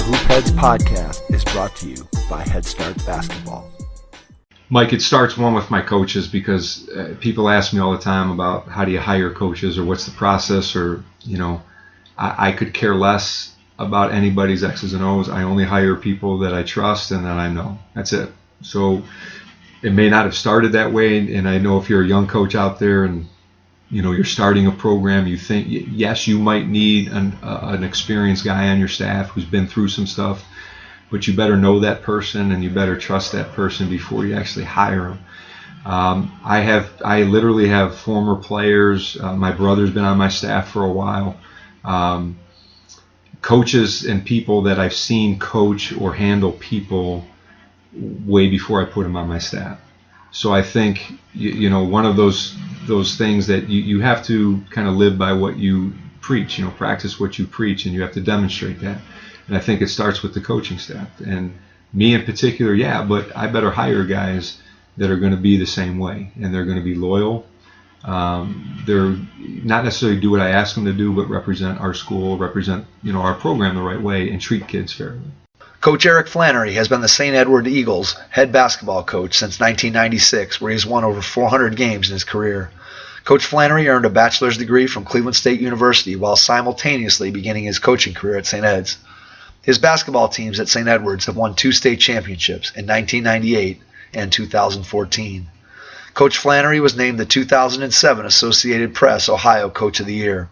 Hoop Heads podcast is brought to you by Head Start Basketball. Mike, it starts with my coaches because people ask me all the time about how do you hire coaches or what's the process or, I could care less about anybody's X's and O's. I only hire people that I trust and that I know. That's it. So it may not have started that way, and I know if you're a young coach out there and you're starting a program, you think, yes, you might need an experienced guy on your staff who's been through some stuff, but you better know that person and you better trust that person before you actually hire them. I literally have former players. My brother's been on my staff for a while. Coaches and people that I've seen coach or handle people way before I put them on my staff. So I think, one of those things that you have to kind of live by what you preach, practice what you preach, and you have to demonstrate that. And I think it starts with the coaching staff. And me in particular, but I better hire guys that are going to be the same way, and they're going to be loyal. They're not necessarily do what I ask them to do, but represent our school, represent, our program the right way, and treat kids fairly. Coach Eric Flannery has been the St. Edward Eagles head basketball coach since 1996, where he's won over 400 games in his career. Coach Flannery earned a bachelor's degree from Cleveland State University while simultaneously beginning his coaching career at St. Ed's. His basketball teams at St. Edward's have won 2 state championships in 1998 and 2014. Coach Flannery was named the 2007 Associated Press Ohio Coach of the Year.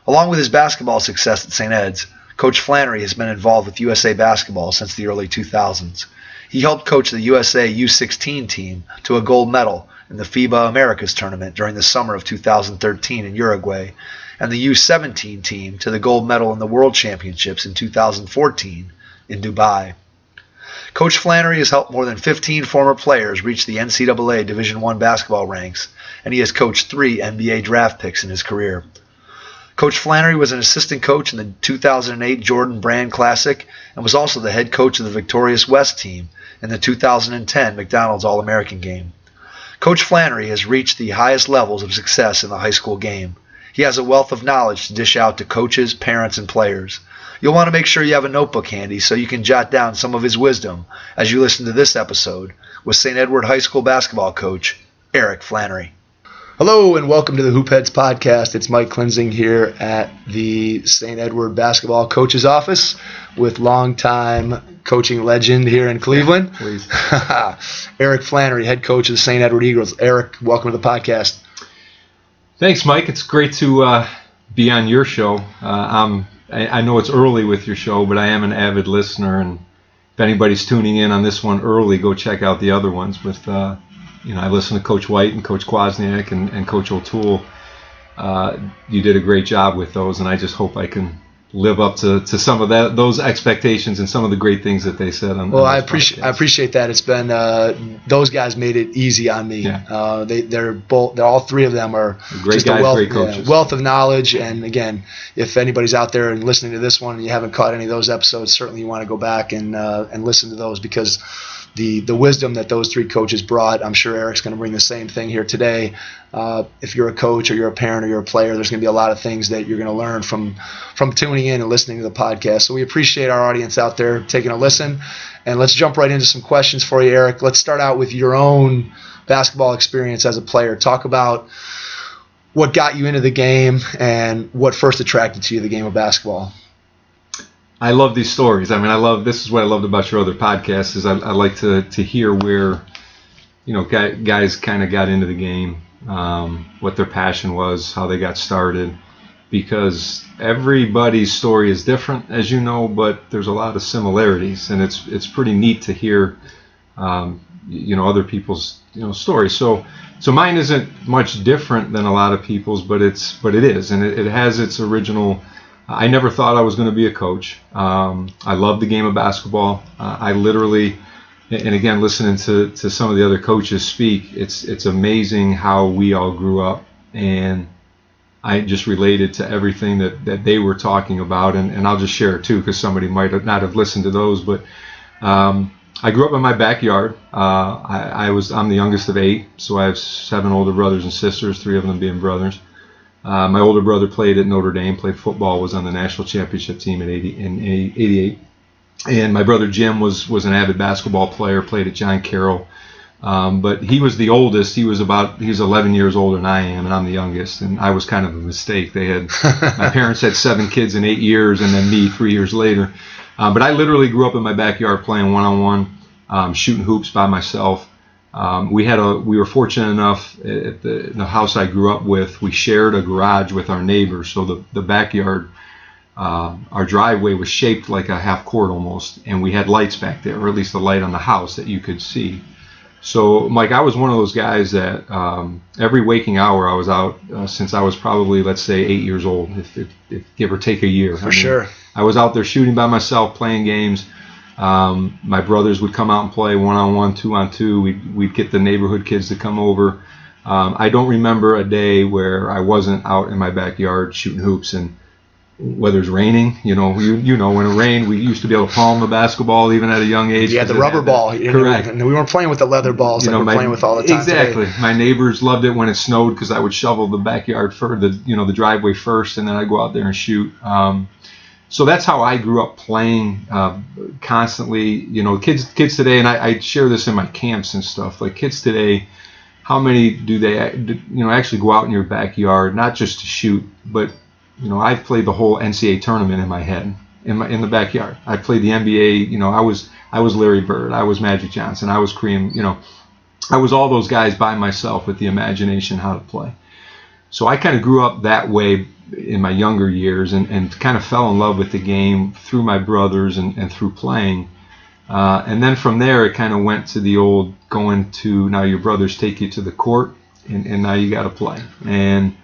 Along with his basketball success at St. Ed's, Coach Flannery has been involved with USA Basketball since the early 2000s. He helped coach the USA U16 team to a gold medal in the FIBA Americas tournament during the summer of 2013 in Uruguay, and the U17 team to the gold medal in the World Championships in 2014 in Dubai. Coach Flannery has helped more than 15 former players reach the NCAA Division I basketball ranks, and he has coached 3 NBA draft picks in his career. Coach Flannery was an assistant coach in the 2008 Jordan Brand Classic and was also the head coach of the victorious West team in the 2010 McDonald's All-American game. Coach Flannery has reached the highest levels of success in the high school game. He has a wealth of knowledge to dish out to coaches, parents, and players. You'll want to make sure you have a notebook handy so you can jot down some of his wisdom as you listen to this episode with St. Edward High School basketball coach Eric Flannery. Hello and welcome to the Hoop Heads podcast. It's Mike Klinzing here at the St. Edward basketball coach's office with longtime coaching legend here in Cleveland, Eric Flannery, head coach of the St. Edward Eagles. Eric, welcome to the podcast. Thanks, Mike. It's great to be on your show. I know it's early with your show, but I am an avid listener, and if anybody's tuning in on this one early, go check out the other ones with I listen to Coach White and Coach Kwasniak and Coach O'Toole. You did a great job with those, and I just hope I can live up to some of those expectations and some of the great things that they said on. Well, I appreciate that. It's been those guys made it easy on me. Yeah. They're all 3 of them are great just guys, a great coaches. Wealth of knowledge. And again, if anybody's out there and listening to this one and you haven't caught any of those episodes, certainly you want to go back and listen to those because the wisdom that those 3 coaches brought, I'm sure Eric's going to bring the same thing here today. If you're a coach or you're a parent or you're a player, there's going to be a lot of things that you're going to learn from tuning in and listening to the podcast. So we appreciate our audience out there taking a listen. And let's jump right into some questions for you, Eric. Let's start out with your own basketball experience as a player. Talk about what got you into the game and what first attracted you to the game of basketball. I love these stories. This is what I loved about your other podcast is I like to hear where, guys kind of got into the game, what their passion was, how they got started, because everybody's story is different, as you know, but there's a lot of similarities, and it's pretty neat to hear, other people's, stories. So mine isn't much different than a lot of people's, but it is, and it has its original. I never thought I was going to be a coach. I love the game of basketball. I literally, and again, listening to some of the other coaches speak, it's amazing how we all grew up, and I just related to everything that they were talking about, and I'll just share it too, because somebody might not have listened to those, but I grew up in my backyard. I'm the youngest of 8, so I have 7 older brothers and sisters, 3 of them being brothers. My older brother played at Notre Dame, played football, was on the national championship team in 88. And my brother Jim was an avid basketball player, played at John Carroll. But he was the oldest. He was 11 years older than I am, and I'm the youngest. And I was kind of a mistake. My parents had 7 kids in 8 years, and then me 3 years later. But I literally grew up in my backyard playing one-on-one, shooting hoops by myself. We were fortunate enough at the house I grew up with. We shared a garage with our neighbors, so the backyard, our driveway was shaped like a half court almost, and we had lights back there, or at least a light on the house that you could see. So, Mike, I was one of those guys that every waking hour I was out since I was probably, let's say, 8 years old, if give or take a year. Sure. I was out there shooting by myself, playing games. My brothers would come out and play one-on-one, two-on-two. We'd get the neighborhood kids to come over. I don't remember a day where I wasn't out in my backyard shooting hoops. And whether it's raining, you know, when it rained, we used to be able to palm the basketball even at a young age. Yeah, the rubber ball. Correct. And we weren't playing with the leather balls like we're playing with all the time Exactly. today. My neighbors loved it when it snowed because I would shovel the backyard the driveway first, and then I'd go out there and shoot. So that's how I grew up playing constantly. You know, kids today, and I share this in my camps and stuff. Like kids today, how many do they actually go out in your backyard, not just to shoot, but you know, I've played the whole NCAA tournament in my head, in the backyard. I played the NBA. You know, I was Larry Bird. I was Magic Johnson. I was Kareem. You know, I was all those guys by myself with the imagination how to play. So I kind of grew up that way in my younger years, and kind of fell in love with the game through my brothers and through playing. And then from there, it kind of went to the old going to, now your brothers take you to the court, and now you got to play. And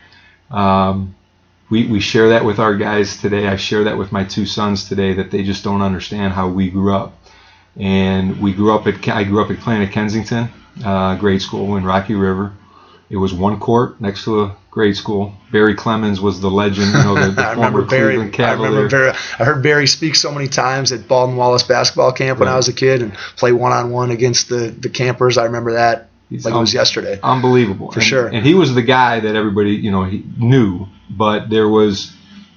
we share that with our guys today. I share that with my 2 sons today, that they just don't understand how we grew up. And I grew up playing at Kensington grade school in Rocky River. It was one court next to a grade school. Barry Clemens was the legend, you know, the former Cleveland Cavalier. I heard Barry speak so many times at Baldwin Wallace basketball camp when I was a kid, and play one-on-one against the campers. I remember that it was yesterday. Unbelievable. For sure. And he was the guy that everybody, you know, he knew. But there was,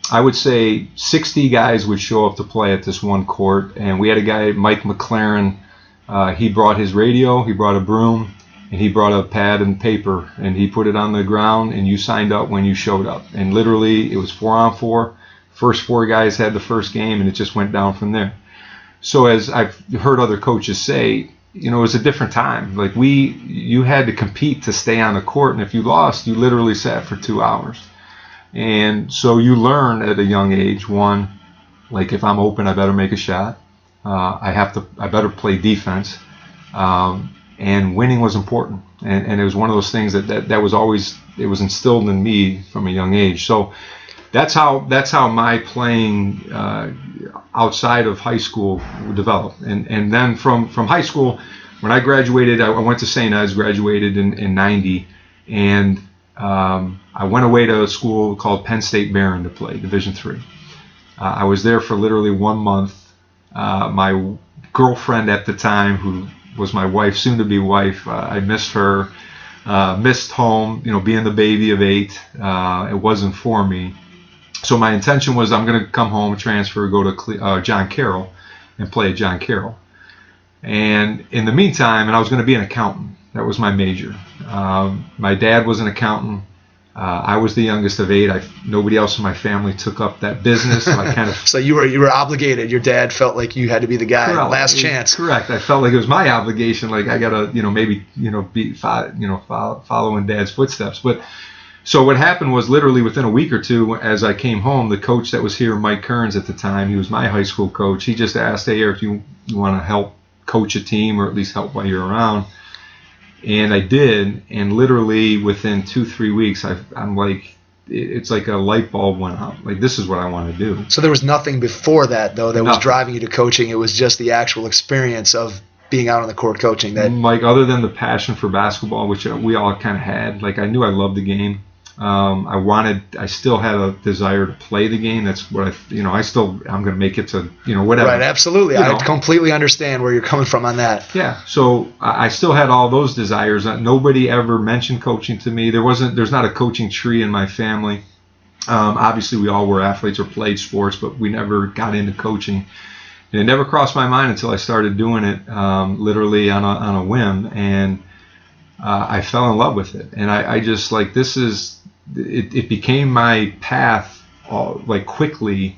I would say, 60 guys would show up to play at this one court. And we had a guy, Mike McLaren. He brought his radio, he brought a broom, and he brought a pad and paper, and he put it on the ground, and you signed up when you showed up. And literally, it was 4-on-4. First 4 guys had the first game, and it just went down from there. So as I've heard other coaches say, you know, it was a different time. Like you had to compete to stay on the court, and if you lost, you literally sat for 2 hours. And so you learn at a young age, one, like if I'm open, I better make a shot. I better play defense. And winning was important. And it was one of those things that was always, it was instilled in me from a young age. So that's how my playing outside of high school developed. And then from high school, when I graduated, I went to St. Ed's, graduated in 90, and I went away to a school called Penn State Barron to play Division III. I was there for literally 1 month. My girlfriend at the time, who was my wife, soon-to-be wife, I missed her, missed home, you know, being the baby of 8. It wasn't for me. So my intention was I'm going to come home, transfer, go to John Carroll and play at John Carroll. And in the meantime, and I was going to be an accountant. That was my major. My dad was an accountant. I was the youngest of 8. Nobody else in my family took up that business. So I kind of. So you were obligated. Your dad felt like you had to be the guy. Correct. Last chance. Correct. I felt like it was my obligation. Like I gotta, maybe, following Dad's footsteps. But so what happened was literally within a week or two, as I came home, the coach that was here, Mike Kearns at the time, he was my high school coach. He just asked, "Hey, Eric, you want to help coach a team, or at least help while you're around?" And I did, and literally within 2-3 weeks, I'm like, it's like a light bulb went out. Like, this is what I want to do. So there was nothing before that, though, that was driving you to coaching. It was just the actual experience of being out on the court coaching. That, like, other than the passion for basketball, which we all kind of had. Like, I knew I loved the game. I still had a desire to play the game. That's what I'm going to make it to, whatever. Right, absolutely. I completely understand where you're coming from on that. Yeah. So I still had all those desires. Nobody ever mentioned coaching to me. There's not a coaching tree in my family. Obviously we all were athletes or played sports, but we never got into coaching. And it never crossed my mind until I started doing it literally on a whim, and I fell in love with it. And I just like, it became my path like quickly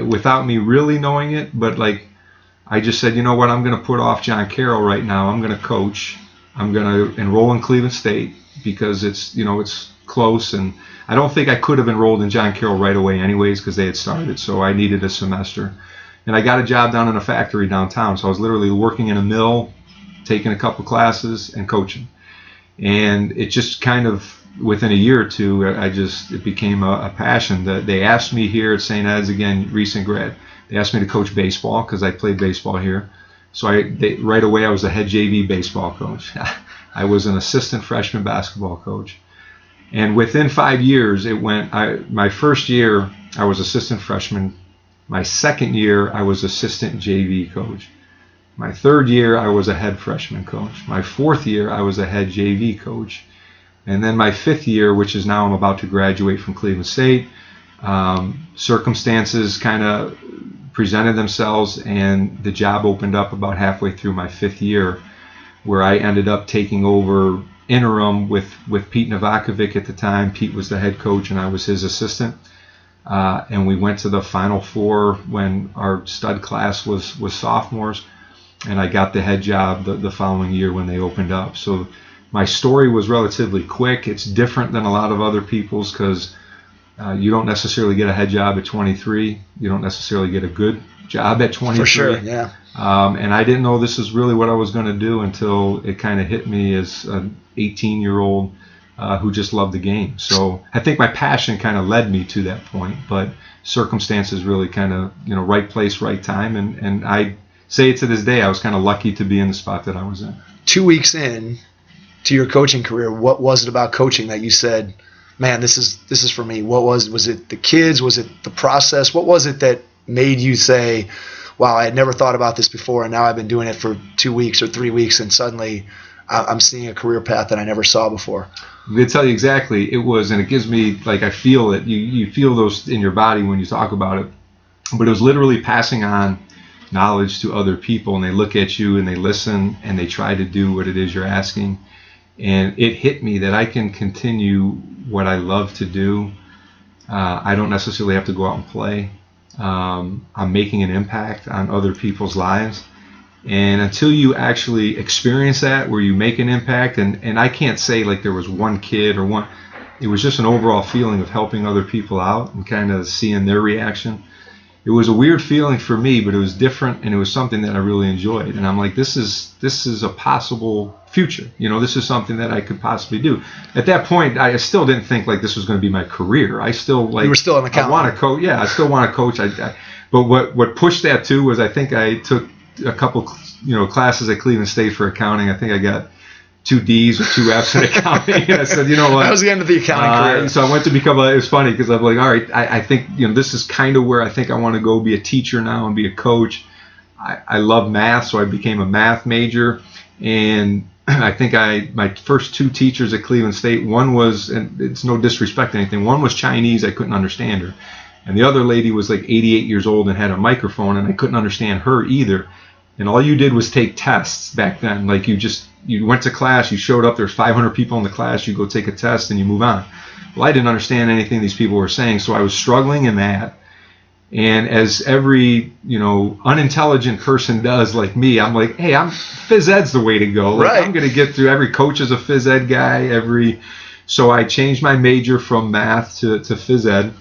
without me really knowing it. But like, I just said, you know what, I'm going to put off John Carroll right now. I'm going to coach. I'm going to enroll in Cleveland State because it's close, and I don't think I could have enrolled in John Carroll right away anyways because they had started, so I needed a semester. And I got a job down in a factory downtown, so I was literally working in a mill, taking a couple classes, and coaching. And it just kind of, within a year or two, it became a passion. They asked me here at St. Ed's, again, recent grad, they asked me to coach baseball because I played baseball here. So right away I was a head JV baseball coach. I was an assistant freshman basketball coach. And within 5 years, it went, my first year I was assistant freshman. My second year, I was assistant JV coach. My third year, I was a head freshman coach. My fourth year, I was a head JV coach. And then my fifth year, which is now I'm about to graduate from Cleveland State, circumstances kind of presented themselves, and the job opened up about halfway through my fifth year, where I ended up taking over interim with Pete Novakovic at the time. Pete was the head coach, and I was his assistant. And we went to the Final Four when our stud class was sophomores, and I got the head job the following year when they opened up. So my story was relatively quick. It's different than a lot of other people's because you don't necessarily get a head job at 23. You don't necessarily get a good job at 23. For sure, yeah. And I didn't know this is really what I was going to do until it kind of hit me as an 18-year-old who just loved the game. So I think my passion kind of led me to that point, but circumstances really kind of, right place, right time. And I say to this day, I was kind of lucky to be in the spot that I was in. 2 weeks in to your coaching career, what was it about coaching that you said, man, this is for me? What was it the kids? Was it the process? What was it that made you say, wow, I had never thought about this before, and now I've been doing it for 2 weeks or 3 weeks, and suddenly I'm seeing a career path that I never saw before? I'm going to tell you exactly. It was, and it gives me, like, I feel it. You feel those in your body when you talk about it. But it was literally passing on knowledge to other people, and they look at you and they listen and they try to do what it is you're asking. And it hit me that I can continue what I love to do. I don't necessarily have to go out and play. I'm making an impact on other people's lives. And until you actually experience that, where you make an impact, and I can't say like there was one kid or one, it was just an overall feeling of helping other people out and kind of seeing their reaction. It was a weird feeling for me, but it was different, and it was something that I really enjoyed. And I'm like, this is a possible future. This is something that I could possibly do. At that point, I still didn't think like this was going to be my career. I still like, you were still on the count. I want to coach. Yeah, I still want to coach. But what pushed that too was I think I took a couple classes at Cleveland State for accounting. I think I got 2 D's or 2 F's in accounting. And I said, you know what? That was the end of the accounting career. So I went to become it was funny because I'm like, all right, I think, this is kind of where I think I want to go be a teacher now and be a coach. I love math, so I became a math major. And I think my first 2 teachers at Cleveland State, one was, and it's no disrespect to anything, one was Chinese, I couldn't understand her. And the other lady was like 88 years old and had a microphone, and I couldn't understand her either. And all you did was take tests back then. Like you went to class, you showed up, there's 500 people in the class, you go take a test and you move on. Well, I didn't understand anything these people were saying, so I was struggling in that. And as every, unintelligent person does like me, I'm like, hey, phys ed's the way to go. Like, right. I'm going to get through. Every coach is a phys ed guy. So I changed my major from math to phys ed.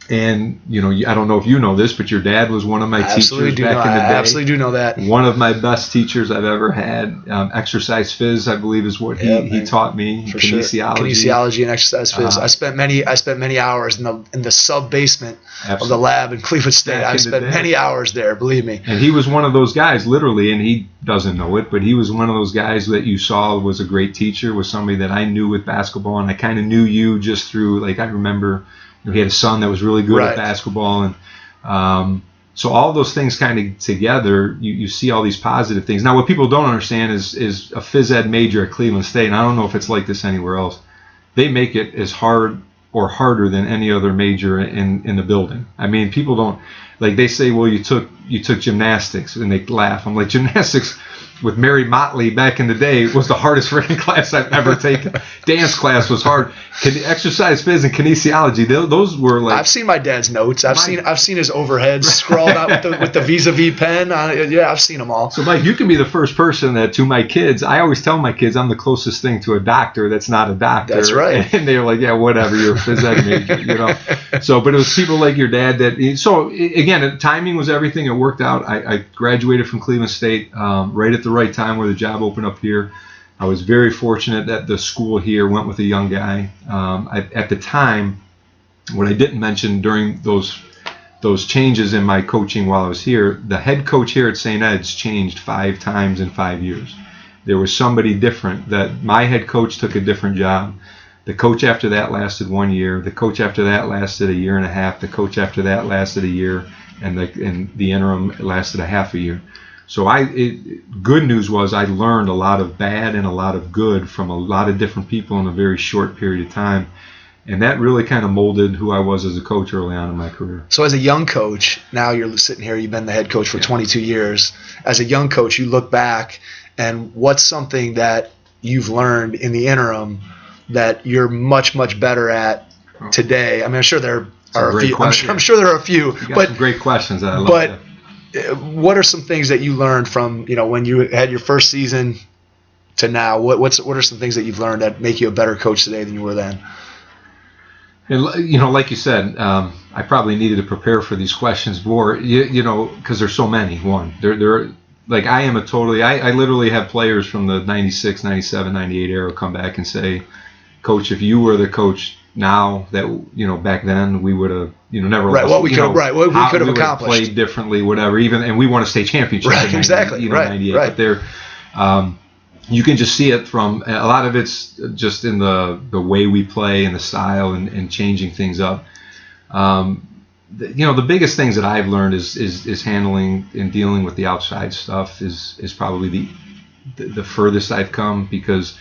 And, I don't know if you know this, but your dad was one of my teachers back in the day. I absolutely do know that. One of my best teachers I've ever had. Exercise phys, I believe, is what he taught me. For kinesiology and exercise phys. I spent many hours in the sub basement of the lab in Cleveland State. I spent many hours there, believe me. And he was one of those guys, literally, and he doesn't know it, but he was one of those guys that you saw was a great teacher, was somebody that I knew with basketball, and I kind of knew you just through, like, I remember he had a son that was really good at basketball, and so all those things kind of together, you see all these positive things. Now, what people don't understand is a phys ed major at Cleveland State, and I don't know if it's like this anywhere else. They make it as hard or harder than any other major in the building. I mean, people don't, like, they say, well, you took gymnastics, and they laugh. I'm like, gymnastics with Mary Motley back in the day was the hardest freaking class I've ever taken. Dance class was hard. Exercise phys and kinesiology, those were like. I've seen my dad's notes. I've seen his overhead scrawled out with the vis-a-vis pen on it. Yeah, I've seen them all. So, Mike, you can be the first person that, to my kids, I always tell my kids I'm the closest thing to a doctor that's not a doctor. That's right. And they're like, yeah, whatever, you're a phys ed major, So, but it was people like your dad that. So again, timing was everything. It worked out. I graduated from Cleveland State right at the right time where the job opened up here. I was very fortunate that the school here went with a young guy. At the time, what I didn't mention during those changes in my coaching while I was here, the head coach here at St. Ed's changed 5 times in 5 years. There was somebody different. That my head coach took a different job. The coach after that lasted 1 year. The coach after that lasted a year and a half. The coach after that lasted a year, and the interim lasted a half a year. So good news was I learned a lot of bad and a lot of good from a lot of different people in a very short period of time. And that really kind of molded who I was as a coach early on in my career. So as a young coach, now you're sitting here, you've been the head coach for 22 years. As a young coach, you look back, and what's something that you've learned in the interim that you're much, much better at today? I mean, I'm sure there are a few. I'm sure there are a few. You got some great questions that I love. But what are some things that you learned from, when you had your first season to now? What are some things that you've learned that make you a better coach today than you were then? And like you said, I probably needed to prepare for these questions more. Because there's so many. One, they're like I literally have players from the 96, 97, 98 era come back and say, Coach, if you were the coach now that back then we would have never right lost, what we could have accomplished, played differently, whatever, and we won a state championship right, exactly 98, right. But there you can just see it from a lot of it's just in the way we play and the style and changing things up. The biggest things that I've learned is handling and dealing with the outside stuff is probably the furthest I've come, because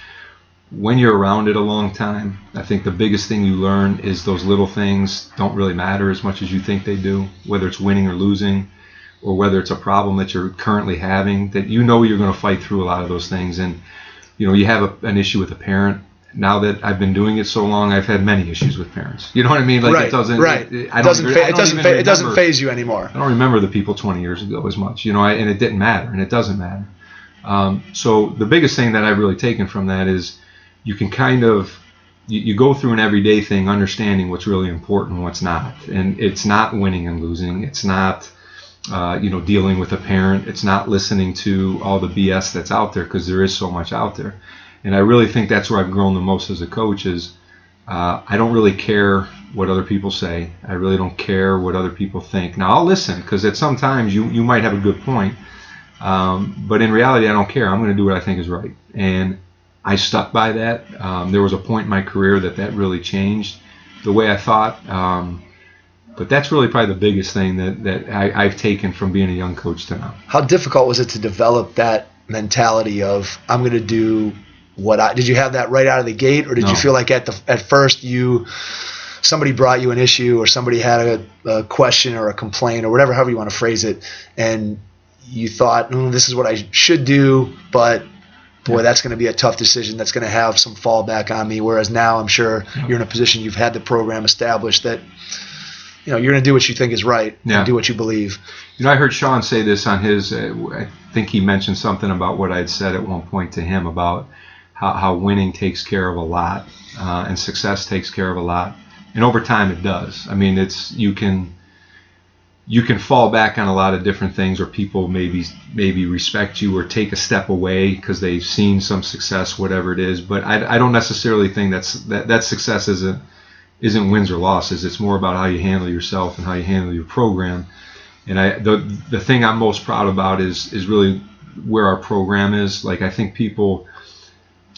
when you're around it a long time, I think the biggest thing you learn is those little things don't really matter as much as you think they do, whether it's winning or losing, or whether it's a problem that you're currently having, that you're going to fight through a lot of those things. And, you have an issue with a parent. Now that I've been doing it so long, I've had many issues with parents. You know what I mean? Like right, it doesn't, right. It doesn't faze you anymore. I don't remember the people 20 years ago as much, and it didn't matter, and it doesn't matter. So the biggest thing that I've really taken from that is, you can kind of, you go through an everyday thing understanding what's really important and what's not. And it's not winning and losing. It's not, dealing with a parent. It's not listening to all the BS that's out there, because there is so much out there. And I really think that's where I've grown the most as a coach is I don't really care what other people say. I really don't care what other people think. Now, I'll listen, because at some times you might have a good point. But in reality, I don't care. I'm going to do what I think is right. And I stuck by that. There was a point in my career that really changed the way I thought. But that's really probably the biggest thing that I've taken from being a young coach to now. How difficult was it to develop that mentality of, I'm going to do did you have that right out of the gate, or did you feel like at first somebody brought you an issue, or somebody had a question or a complaint or whatever, however you want to phrase it, and you thought, this is what I should do, but boy, that's going to be a tough decision. That's going to have some fallback on me. Whereas now I'm sure you're in a position, you've had the program established that, you're going to do what you think is right and do what you believe. I heard Sean say this on his, I think he mentioned something about what I'd said at one point to him about how winning takes care of a lot and success takes care of a lot. And over time it does. I mean, you can fall back on a lot of different things, or people maybe respect you or take a step away because they've seen some success, whatever it is. But I don't necessarily think that success isn't wins or losses. It's more about how you handle yourself and how you handle your program. And the thing I'm most proud about is really where our program is. Like, I think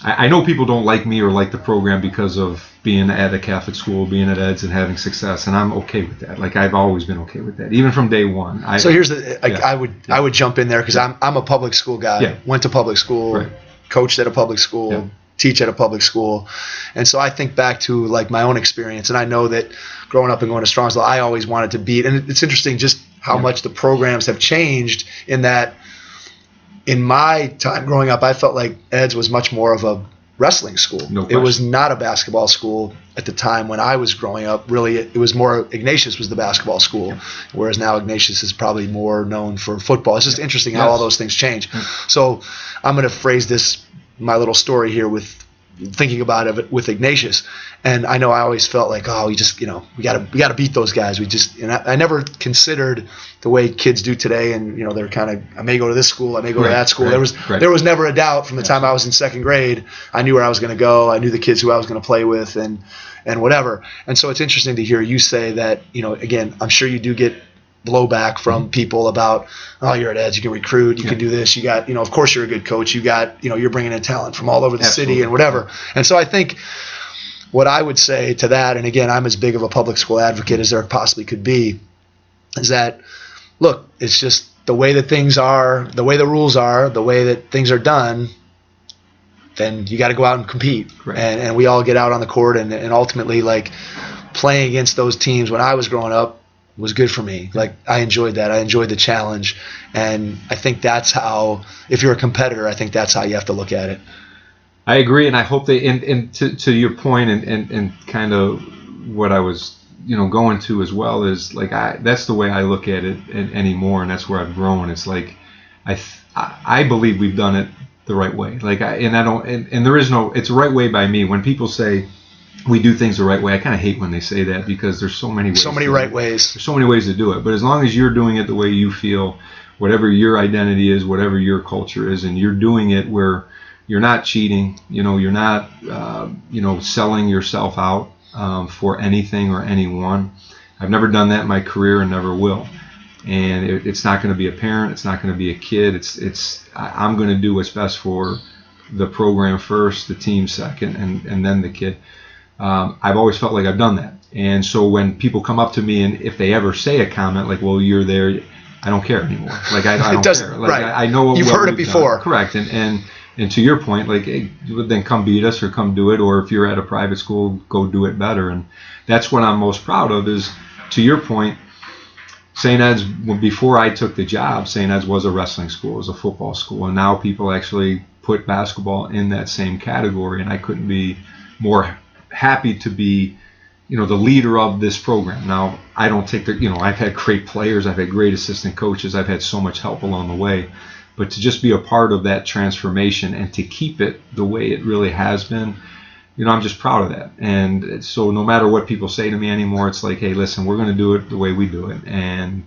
I know people don't like me or like the program because of being at a Catholic school, being at Ed's and having success, and I'm okay with that. Like, I've always been okay with that, even from day one. So here's I would jump in there because I'm a public school guy. Yeah. Went to public school, right. Coached at a public school, teach at a public school. And so I think back to like my own experience, and I know that growing up and going to Strongsville, I always wanted to beat. And it's interesting just how much the programs have changed in that. In my time growing up, I felt like Ed's was much more of a wrestling school. No it was not a basketball school at the time when I was growing up. Really, it was more Ignatius was the basketball school, whereas now Ignatius is probably more known for football. It's just interesting how all those things change. So I'm going to phrase this, my little story here, with thinking about it with Ignatius. And I know I always felt like, oh, we just, we gotta beat those guys. And I never considered the way kids do today. And they're kind of, I may go to this school, I may go to that school. There was never a doubt from the time I was in second grade. I knew where I was going to go. I knew the kids who I was going to play with and whatever. And so it's interesting to hear you say that. Again, I'm sure you do get blowback from people about, oh, you're at Ed's, you can recruit, you can do this, you got, of course you're a good coach, you got, you're bringing in talent from all over the city and whatever. And so I think what I would say to that, and again, I'm as big of a public school advocate as there possibly could be, is that, look, it's just the way that things are, the way the rules are, the way that things are done, then you got to go out and compete. Right. And we all get out on the court, and ultimately, like, playing against those teams when I was growing up was good for me. Like, I enjoyed that. I enjoyed the challenge. And I think that's how, if you're a competitor, I think that's how you have to look at it. I agree. And I hope and to your point and kind of what I was, going to as well is like, that's the way I look at it anymore. And that's where I've grown. It's like, I believe we've done it the right way. Like, there is no, it's the right way by me. When people say, we do things the right way, I kind of hate when they say that, because there's so many ways. So many right ways. There's so many ways to do it. But as long as you're doing it the way you feel, whatever your identity is, whatever your culture is, and you're doing it where you're not cheating, you're not, selling yourself out for anything or anyone. I've never done that in my career and never will. And it's not going to be a parent. It's not going to be a kid. I'm going to do what's best for the program first, the team second, and then the kid. I've always felt like I've done that. And so when people come up to me, and if they ever say a comment like, well, you're there, I don't care anymore. Like, I don't care. Like, right. I know you've heard it before. Done. Correct. And to your point, like, hey, then come beat us or come do it. Or if you're at a private school, go do it better. And that's what I'm most proud of is, to your point, St. Ed's, before I took the job, St. Ed's was a wrestling school, it was a football school. And now people actually put basketball in that same category. And I couldn't be more happy to be, the leader of this program. Now, I don't take I've had great players, I've had great assistant coaches, I've had so much help along the way, but to just be a part of that transformation and to keep it the way it really has been, I'm just proud of that. And so no matter what people say to me anymore, it's like, hey, listen, we're going to do it the way we do it. And,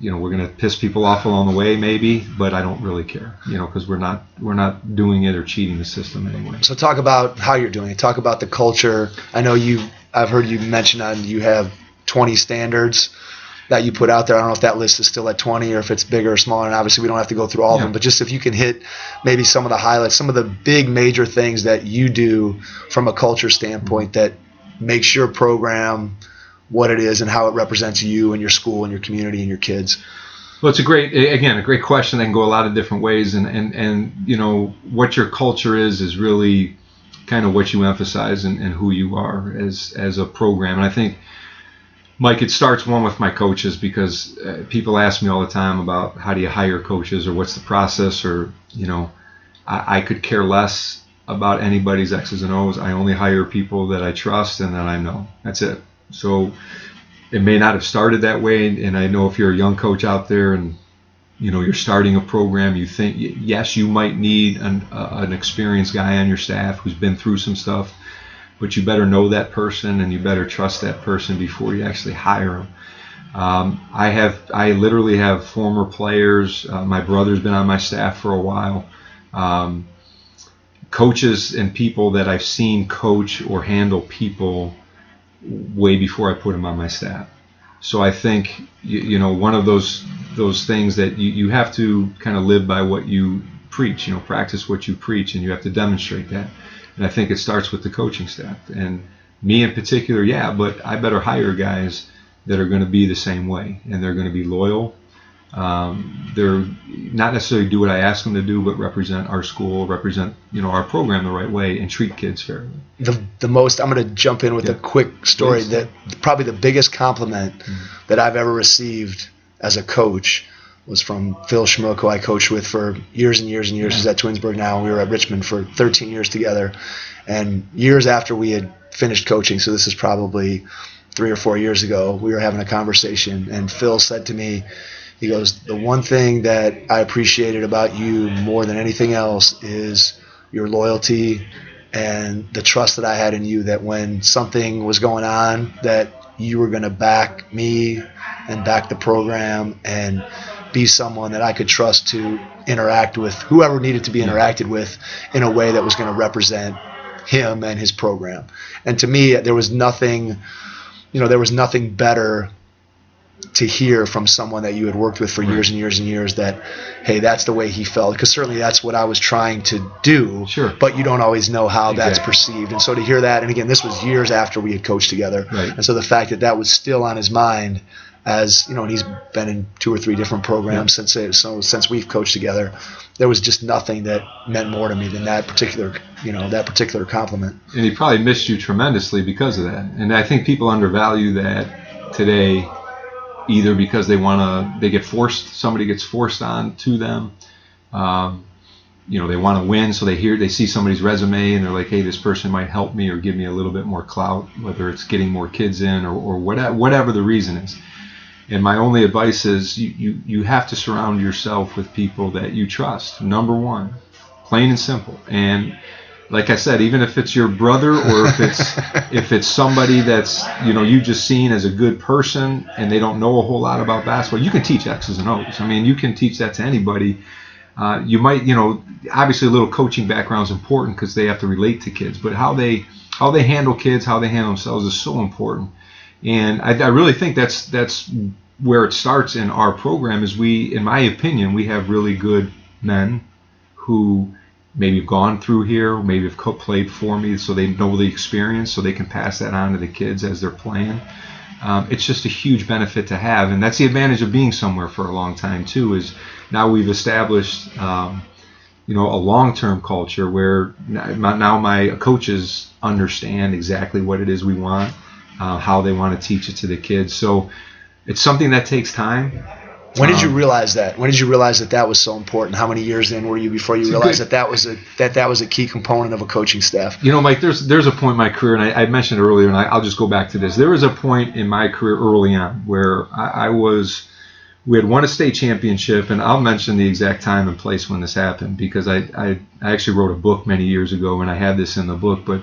we're going to piss people off along the way maybe, but I don't really care, because we're not doing it or cheating the system anyway. So talk about how you're doing it. Talk about the culture. I know I've heard you mention you have 20 standards that you put out there. I don't know if that list is still at 20 or if it's bigger or smaller, and obviously we don't have to go through all of them, but just if you can hit maybe some of the highlights, some of the big major things that you do from a culture standpoint that makes your program what it is and how it represents you and your school and your community and your kids. Well, it's a great question that can go a lot of different ways, and what your culture is really kind of what you emphasize and who you are as a program. And I think, Mike, it starts with my coaches, because people ask me all the time about how do you hire coaches or what's the process, or I could care less about anybody's X's and O's. I only hire people that I trust and that I know. That's it. So it may not have started that way, and I know if you're a young coach out there and you're starting a program, you think, yes, you might need an experienced guy on your staff who's been through some stuff, but you better know that person and you better trust that person before you actually hire them. I literally have former players. My brother's been on my staff for a while. Coaches and people that I've seen coach or handle people way before I put them on my staff. So I think, one of those things that you have to kind of live by what you preach, practice what you preach, and you have to demonstrate that. And I think it starts with the coaching staff. And me in particular, but I better hire guys that are going to be the same way, and they're going to be loyal, They're not necessarily do what I ask them to do, but represent our school, represent our program the right way, and treat kids fairly. The most, I'm going to jump in with a quick story. Please. That probably the biggest compliment that I've ever received as a coach was from Phil Schmuck, who I coached with for years and years and years. He's at Twinsburg now. We were at Richmond for 13 years together. And years after we had finished coaching, so this is probably 3 or 4 years ago, we were having a conversation, and Phil said to me, he goes, "The one thing that I appreciated about you more than anything else is your loyalty and the trust that I had in you, that when something was going on, that you were going to back me and back the program and be someone that I could trust to interact with whoever needed to be interacted with in a way that was going to represent him and his program." And to me, there was nothing better to hear from someone that you had worked with for years and years and years, that, hey, that's the way he felt. Because certainly that's what I was trying to do, Sure. But you don't always know how that's perceived. And so to hear that, and again, this was years after we had coached together. Right. And so the fact that that was still on his mind, as and he's been in 2 or 3 different programs since we've coached together, there was just nothing that meant more to me than that particular compliment. And he probably missed you tremendously because of that. And I think people undervalue that today, either because somebody gets forced on to them. They want to win, so they see somebody's resume and they're like, hey, this person might help me or give me a little bit more clout, whether it's getting more kids in or whatever the reason is. And my only advice is you have to surround yourself with people that you trust. Number one, plain and simple. And like I said, even if it's your brother or if it's somebody that's you just seen as a good person and they don't know a whole lot about basketball, you can teach X's and O's. I mean, you can teach that to anybody. You might, obviously a little coaching background is important because they have to relate to kids, but how they handle kids, how they handle themselves is so important. And I really think that's where it starts in our program. Is in my opinion, we have really good men who maybe have gone through here, maybe have played for me, so they know the experience, so they can pass that on to the kids as they're playing. It's just a huge benefit to have, and that's the advantage of being somewhere for a long time too. Is now we've established, a long-term culture where now my coaches understand exactly what it is we want, how they want to teach it to the kids. So it's something that takes time. When did you realize that? When did you realize that was so important? How many years in were you before you realized that was a key component of a coaching staff? Mike, there's a point in my career, and I mentioned earlier, and I'll just go back to this. There was a point in my career early on where we had won a state championship, and I'll mention the exact time and place when this happened because I actually wrote a book many years ago, and I had this in the book, but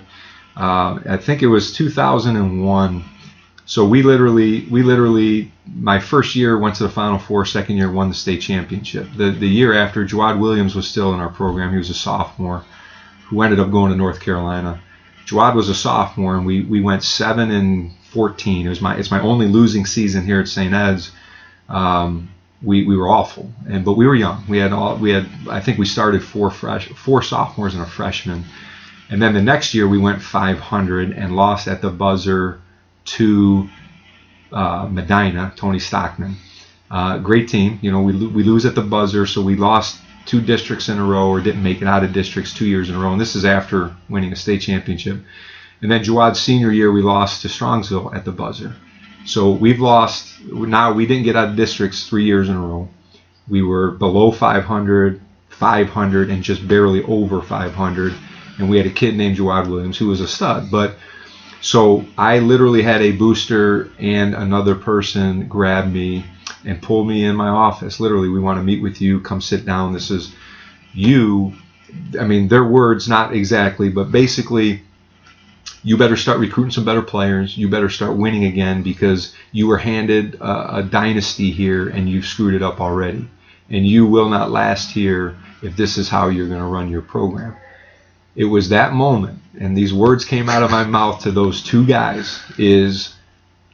I think it was 2001. So we literally, my first year went to the Final Four, second year won the state championship. The year after, Jawad Williams was still in our program. He was a sophomore who ended up going to North Carolina. Jawad was a sophomore, and we went 7-14. It's my only losing season here at St. Ed's. We were awful, but we were young. We had I think we started 4 sophomores and a freshman, and then the next year we went 500 and lost at the buzzer to Medina, Tony Stockman. Great team. We lose at the buzzer, so we lost 2 districts in a row or didn't make it out of districts 2 years in a row. And this is after winning a state championship. And then Jawad's senior year, we lost to Strongsville at the buzzer. So we've lost. Now we didn't get out of districts 3 years in a row. We were below 500, 500, and just barely over 500. And we had a kid named Jawad Williams who was a stud. So I literally had a booster and another person grab me and pull me in my office. Literally, we want to meet with you. Come sit down. This is you. I mean, their words, not exactly, but basically, you better start recruiting some better players. You better start winning again because you were handed a dynasty here and you've screwed it up already. And you will not last here if this is how you're going to run your program. It was that moment, and these words came out of my mouth to those 2 guys, is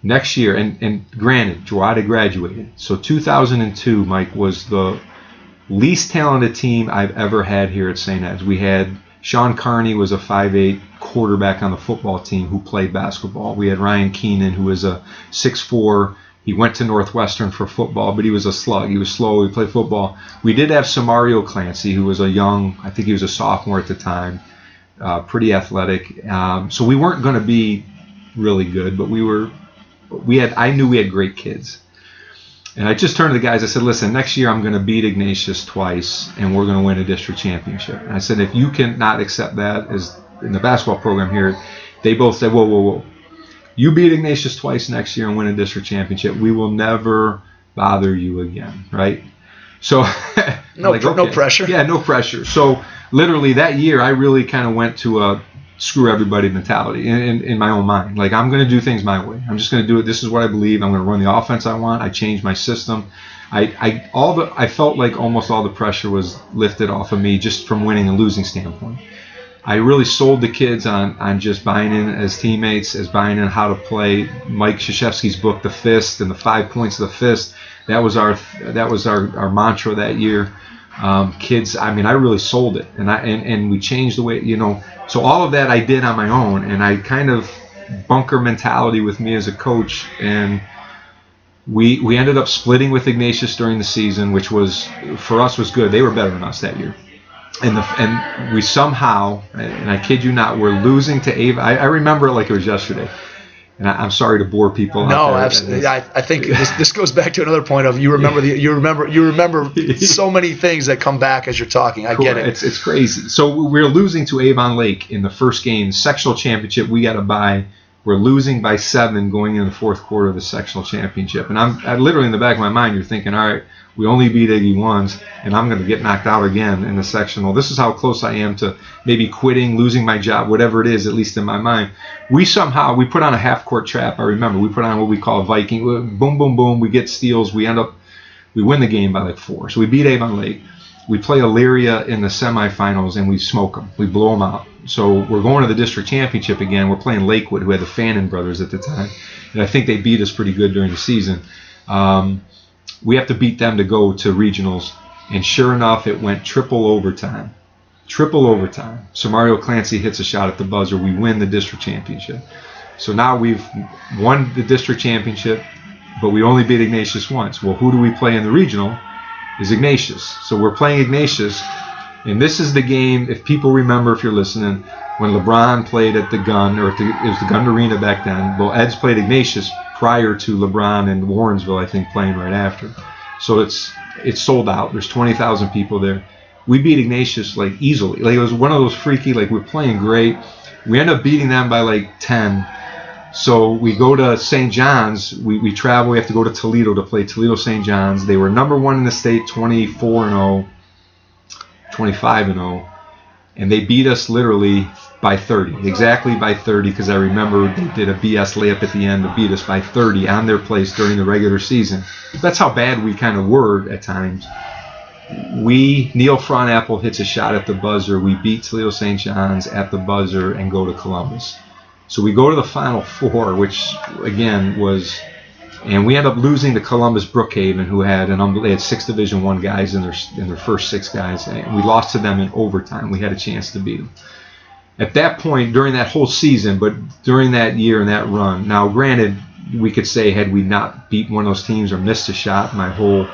next year, and granted, Jawad had graduated. So 2002, Mike, was the least talented team I've ever had here at St. Ed's. We had Sean Carney was a 5'8" quarterback on the football team who played basketball. We had Ryan Keenan, who was a 6'4", He went to Northwestern for football, but he was a slug. He was slow. He played football. We did have Samario Clancy, who was I think he was a sophomore at the time, pretty athletic. So we weren't going to be really good, but I knew we had great kids. And I just turned to the guys, I said, listen, next year I'm going to beat Ignatius twice, and we're going to win a district championship. And I said, if you cannot accept that as in the basketball program here, they both said, whoa. You beat Ignatius twice next year and win a district championship, we will never bother you again, right? So no pressure. Yeah, no pressure. So literally that year I really kind of went to a screw everybody mentality in my own mind. Like, I'm going to do things my way. I'm just going to do it. This is what I believe. I'm going to run the offense I want. I changed my system. I felt like almost all the pressure was lifted off of me just from winning and losing standpoint. I really sold the kids on just buying in as teammates, as buying in how to play. Mike Krzyzewski's book, The Fist, and the 5 points of the fist. That was our mantra that year. Kids, I mean, I really sold it, and we changed the way, So all of that I did on my own, and I kind of bunker mentality with me as a coach, and we ended up splitting with Ignatius during the season, which was for us was good. They were better than us that year. And we somehow, and I kid you not, we're losing to Ava. I remember it like it was yesterday. And I'm sorry to bore people. No, absolutely. I think this goes back to another point of you remember so many things that come back as you're talking. I get it. It's crazy. So we're losing to Avon Lake in the first game, sectional championship. We got to bye. We're losing by 7 going into the fourth quarter of the sectional championship. And I literally in the back of my mind, you're thinking, all right, we only beat 81s, and I'm going to get knocked out again in the sectional. This is how close I am to maybe quitting, losing my job, whatever it is, at least in my mind. We put on a half-court trap, I remember. We put on what we call a Viking. Boom, boom, boom. We get steals. We win the game by like 4. So we beat Avon Lake. We play Elyria in the semifinals, and we smoke them. We blow them out. So we're going to the district championship again. We're playing Lakewood, who had the Fannin brothers at the time. And I think they beat us pretty good during the season. We have to beat them to go to regionals. And sure enough, it went triple overtime. Samario Clancy hits a shot at the buzzer. We win the district championship. So now we've won the district championship, but we only beat Ignatius once. Well, who do we play in the regional? Is Ignatius. So we're playing Ignatius. And this is the game, if people remember, if you're listening, when LeBron played at the Gun, it was the Gun Arena back then. Well, Ed's played Ignatius prior to LeBron and Warrensville, I think, playing right after. So it's sold out. There's 20,000 people there. We beat Ignatius like easily. Like, it was one of those freaky, like, we're playing great. We end up beating them by like 10. So we go to St. John's. We travel. We have to go to Toledo to play Toledo St. John's. They were number 1 in the state, 24-0, 25-0, and they beat us literally by 30, exactly by 30, because I remember they did a BS layup at the end to beat us by 30 on their place during the regular season. That's how bad we kind of were at times. Neil Fronapple hits a shot at the buzzer. We beat Toledo St. John's at the buzzer and go to Columbus. So we go to the Final Four, which again was, and we end up losing to Columbus Brookhaven, who they had 6 Division I guys in their first 6 guys, and we lost to them in overtime. We had a chance to beat them. At that point, during that whole season, but during that year and that run, now granted, we could say had we not beat one of those teams or missed a shot, my whole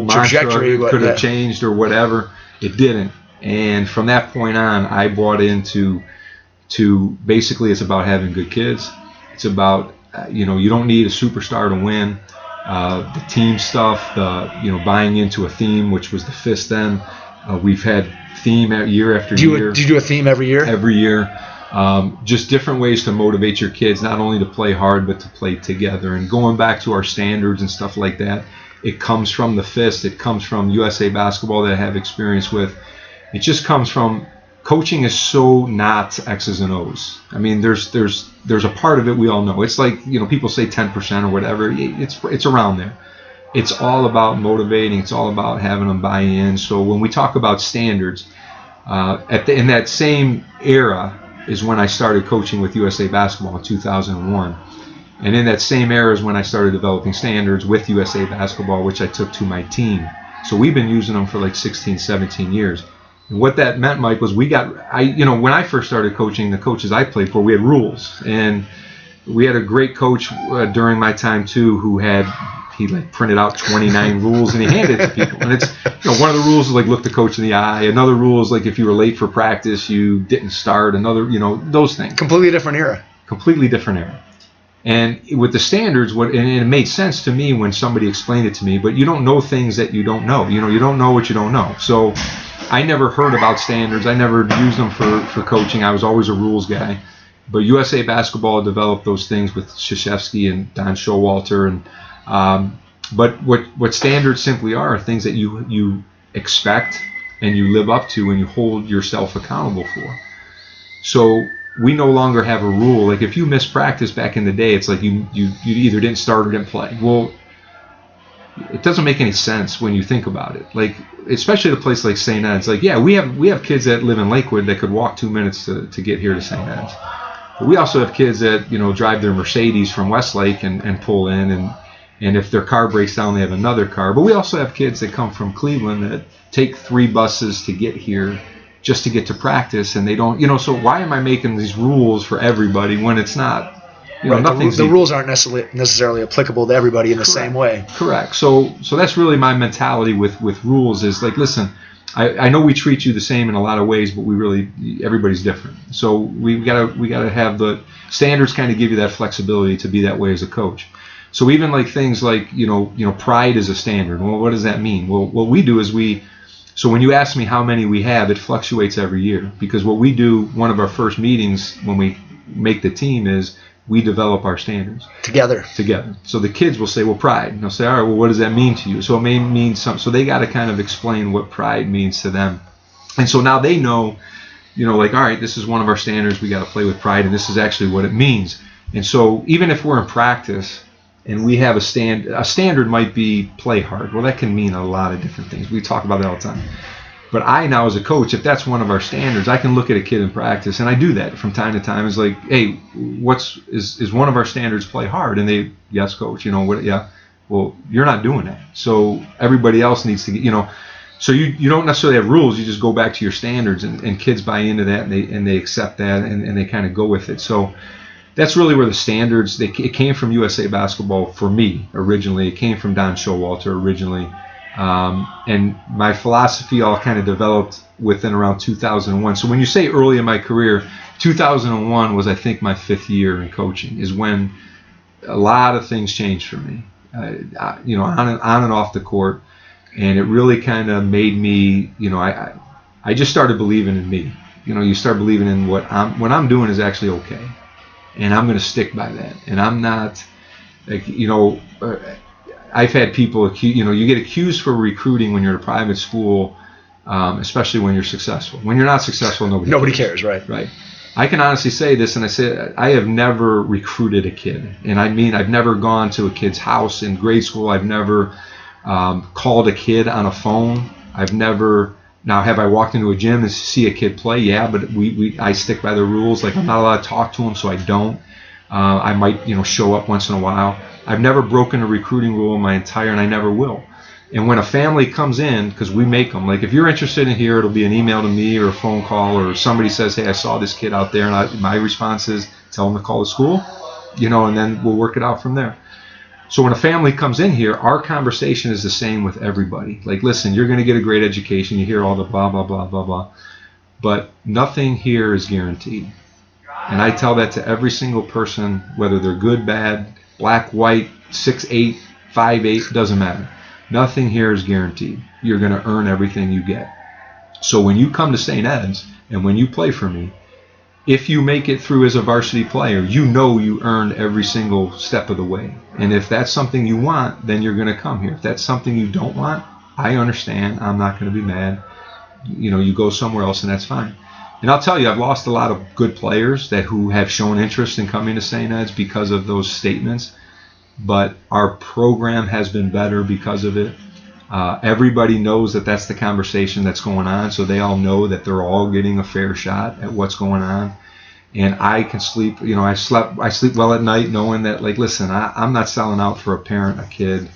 mantra could have changed or whatever. It didn't. And from that point on, I bought into basically it's about having good kids. It's about you don't need a superstar to win. The team stuff, buying into a theme, which was the Fist then. We've had theme year after year. Do you do a theme every year? Every year. Just different ways to motivate your kids, not only to play hard, but to play together. And going back to our standards and stuff like that, it comes from the Fist. It comes from USA Basketball that I have experience with. It just comes from coaching is so not X's and O's. I mean, there's a part of it we all know. It's like, people say 10% or whatever. It's around there. It's all about motivating. It's all about having them buy in. So when we talk about standards, in that same era is when I started coaching with USA Basketball in 2001. And in that same era is when I started developing standards with USA Basketball, which I took to my team. So we've been using them for like 16, 17 years. And what that meant, Mike, was when I first started coaching, the coaches I played for, we had rules. And we had a great coach during my time too, who he like printed out 29 rules and he handed it to people. And it's, one of the rules is like look the coach in the eye. Another rule is like if you were late for practice, you didn't start. Another, those things. Completely different era. Completely different era. And with the standards, and it made sense to me when somebody explained it to me, but you don't know things that you don't know. You don't know what you don't know. So I never heard about standards. I never used them for coaching. I was always a rules guy. But USA Basketball developed those things with Krzyzewski and Don Showalter. But what standards simply are things that you expect and you live up to and you hold yourself accountable for. So we no longer have a rule. Like if you miss practice back in the day, it's like you either didn't start or didn't play. Well, it doesn't make any sense when you think about it. Like especially at a place like St. Ed's. Like we have kids that live in Lakewood that could walk 2 minutes to get here to St. Ed's. But we also have kids that drive their Mercedes from Westlake and pull in, and if their car breaks down, they have another car. But we also have kids that come from Cleveland that take 3 buses to get here just to get to practice, and they don't, so why am I making these rules for everybody when it's not, right, the rules aren't necessarily applicable to everybody in the same way. Correct. So that's really my mentality with rules is like, listen, I know we treat you the same in a lot of ways, but everybody's different. So we gotta have the standards kind of give you that flexibility to be that way as a coach. So even like things like, pride is a standard. Well, what does that mean? Well, what we do is so when you ask me how many we have, it fluctuates every year because what we do, one of our first meetings when we make the team is we develop our standards. Together. So the kids will say, well, pride. And they'll say, all right, well, what does that mean to you? So it may mean something. So they got to kind of explain what pride means to them. And so now they know, like, all right, this is one of our standards. We got to play with pride, and this is actually what it means. And so even if we're in practice and we have a standard might be play hard. Well, that can mean a lot of different things. We talk about that all the time. But I now as a coach, if that's one of our standards, I can look at a kid in practice, and I do that from time to time. It's like, hey, is one of our standards play hard? And they, yes, coach. What? Yeah. Well, you're not doing that. So everybody else needs to get. So you don't necessarily have rules. You just go back to your standards, and kids buy into that, and they accept that, and they kind of go with it. So that's really where the standards. It came from USA Basketball for me originally. It came from Don Showalter originally. And my philosophy all kind of developed within around 2001. So when you say early in my career, 2001 was, I think, my 5th year in coaching, is when a lot of things changed for me, on and off the court. And it really kind of made me, I just started believing in me. You start believing in what I'm doing is actually okay. And I'm going to stick by that. And I'm not, like, I've had people accuse, you get accused for recruiting when you're at a private school, especially when you're successful. When you're not successful, nobody cares. Right. I can honestly say this, and I say I have never recruited a kid. And I mean, I've never gone to a kid's house in grade school. I've never called a kid on a phone. I've never, now have I walked into a gym and see a kid play? Yeah, but I stick by the rules. Like I'm not allowed to talk to them, so I don't. I might, show up once in a while. I've never broken a recruiting rule in my entire, and I never will. And when a family comes in, because we make them, like if you're interested in here, it'll be an email to me or a phone call, or somebody says, hey, I saw this kid out there, and my response is, tell them to call the school, and then we'll work it out from there. So when a family comes in here, our conversation is the same with everybody. Like, listen, you're going to get a great education. You hear all the blah, blah, blah, blah, blah. But nothing here is guaranteed. And I tell that to every single person, whether they're good, bad, black, white, 6'8", 5'8", doesn't matter. Nothing here is guaranteed. You're going to earn everything you get. So when you come to St. Ed's and when you play for me, if you make it through as a varsity player, you earned every single step of the way. And if that's something you want, then you're going to come here. If that's something you don't want, I understand. I'm not going to be mad. You go somewhere else, and that's fine. And I'll tell you, I've lost a lot of good players who have shown interest in coming to St. Ed's because of those statements. But our program has been better because of it. Everybody knows that that's the conversation that's going on, so they all know that they're all getting a fair shot at what's going on. And I can sleep, I sleep well at night knowing that, like, listen, I'm not selling out for a parent, a kid.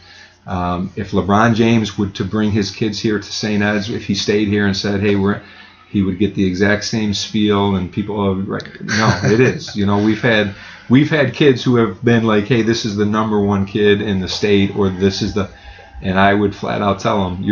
If LeBron James would to bring his kids here to St. Ed's, if he stayed here and said, hey, he would get the exact same spiel, and people are like, no, it is. we've had kids who have been like, hey, this is the number one kid in the state, or this is the, and I would flat out tell them,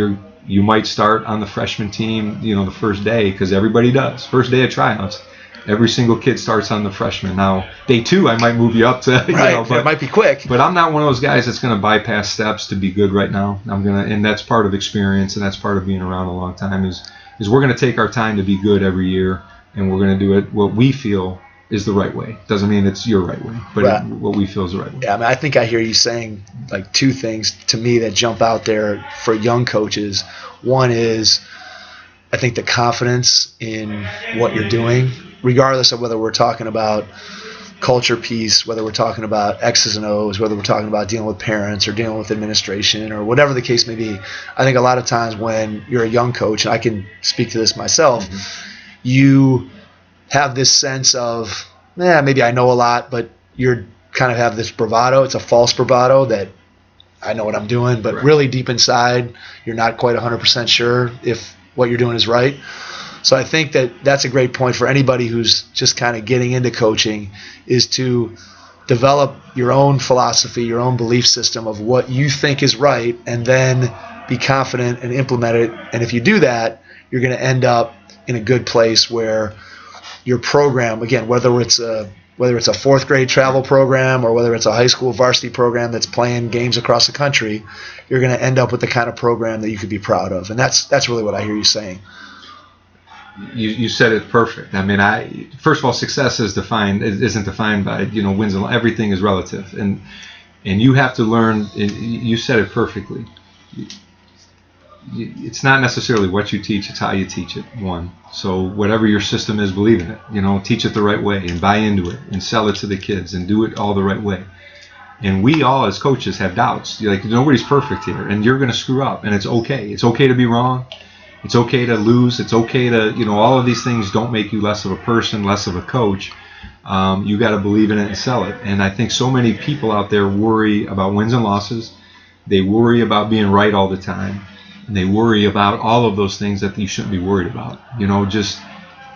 you might start on the freshman team, the first day, because everybody does. First day of tryouts, every single kid starts on the freshman. Now, day 2, I might move you up to, right. But it might be quick. But I'm not one of those guys that's going to bypass steps to be good right now. And that's part of experience, and that's part of being around a long time is we're going to take our time to be good every year, and we're going to do it what we feel is the right way. Doesn't mean it's your right way, but right. What we feel is the right way. Yeah, I mean, I think I hear you saying like 2 things to me that jump out there for young coaches. One is, I think the confidence in what you're doing, regardless of whether we're talking about culture piece, whether we're talking about X's and O's, whether we're talking about dealing with parents or dealing with administration or whatever the case may be. I think a lot of times when you're a young coach, and I can speak to this myself, you have this sense of, maybe I know a lot, but you're kind of have this bravado. It's a false bravado that I know what I'm doing, but right. Really deep inside, you're not quite 100% sure if what you're doing is right. So I think that's a great point for anybody who's just kind of getting into coaching, is to develop your own philosophy, your own belief system of what you think is right, and then be confident and implement it. And if you do that, you're going to end up in a good place where your program, again, whether it's a 4th grade travel program or whether it's a high school varsity program that's playing games across the country, you're going to end up with the kind of program that you could be proud of. And that's really what I hear you saying. You said it perfect. I mean, first of all, success isn't defined by wins and everything is relative, and you have to learn. You said it perfectly. It's not necessarily what you teach; it's how you teach it. One, so whatever your system is, believe in it. Teach it the right way and buy into it and sell it to the kids and do it all the right way. And we all, as coaches, have doubts. Nobody's perfect here, and you're going to screw up, and it's okay. It's okay to be wrong. It's okay to lose. It's okay to, all of these things don't make you less of a person, less of a coach. You got to believe in it and sell it. And I think so many people out there worry about wins and losses. They worry about being right all the time. And they worry about all of those things that you shouldn't be worried about. Just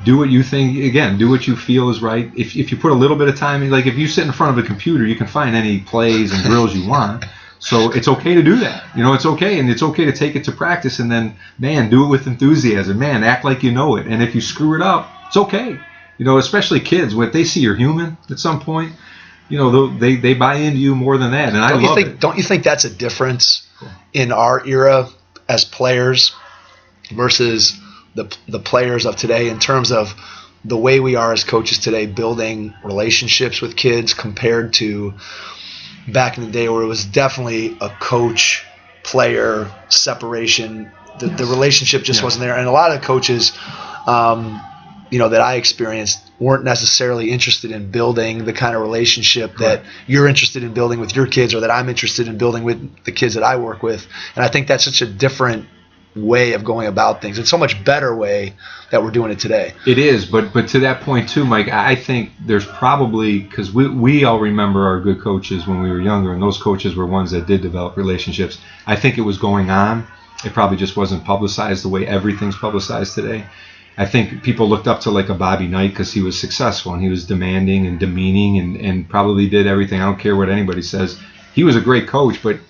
do what you think. Again, do what you feel is right. If you put a little bit of time in, like if you sit in front of a computer, you can find any plays and drills you want. So it's okay to do that. It's okay. And it's okay to take it to practice and then, do it with enthusiasm. Act like you know it. And if you screw it up, it's okay. Especially kids, when they see you're human at some point, they buy into you more than that. And I love it. Don't you think that's a difference in our era as players versus the players of today in terms of the way we are as coaches today building relationships with kids compared to back in the day where it was definitely a coach-player separation. The relationship just wasn't there. And a lot of coaches, that I experienced weren't necessarily interested in building the kind of relationship that you're interested in building with your kids or that I'm interested in building with the kids that I work with. And I think that's such a different way of going about things. It's so much better way that we're doing it today. It is, but to that point too, Mike, I think there's probably, because we all remember our good coaches when we were younger, and those coaches were ones that did develop relationships. I think it was going on. It probably just wasn't publicized the way everything's publicized today. I think people looked up to like a Bobby Knight because he was successful and he was demanding and demeaning and probably did everything. I don't care what anybody says. He was a great coach, but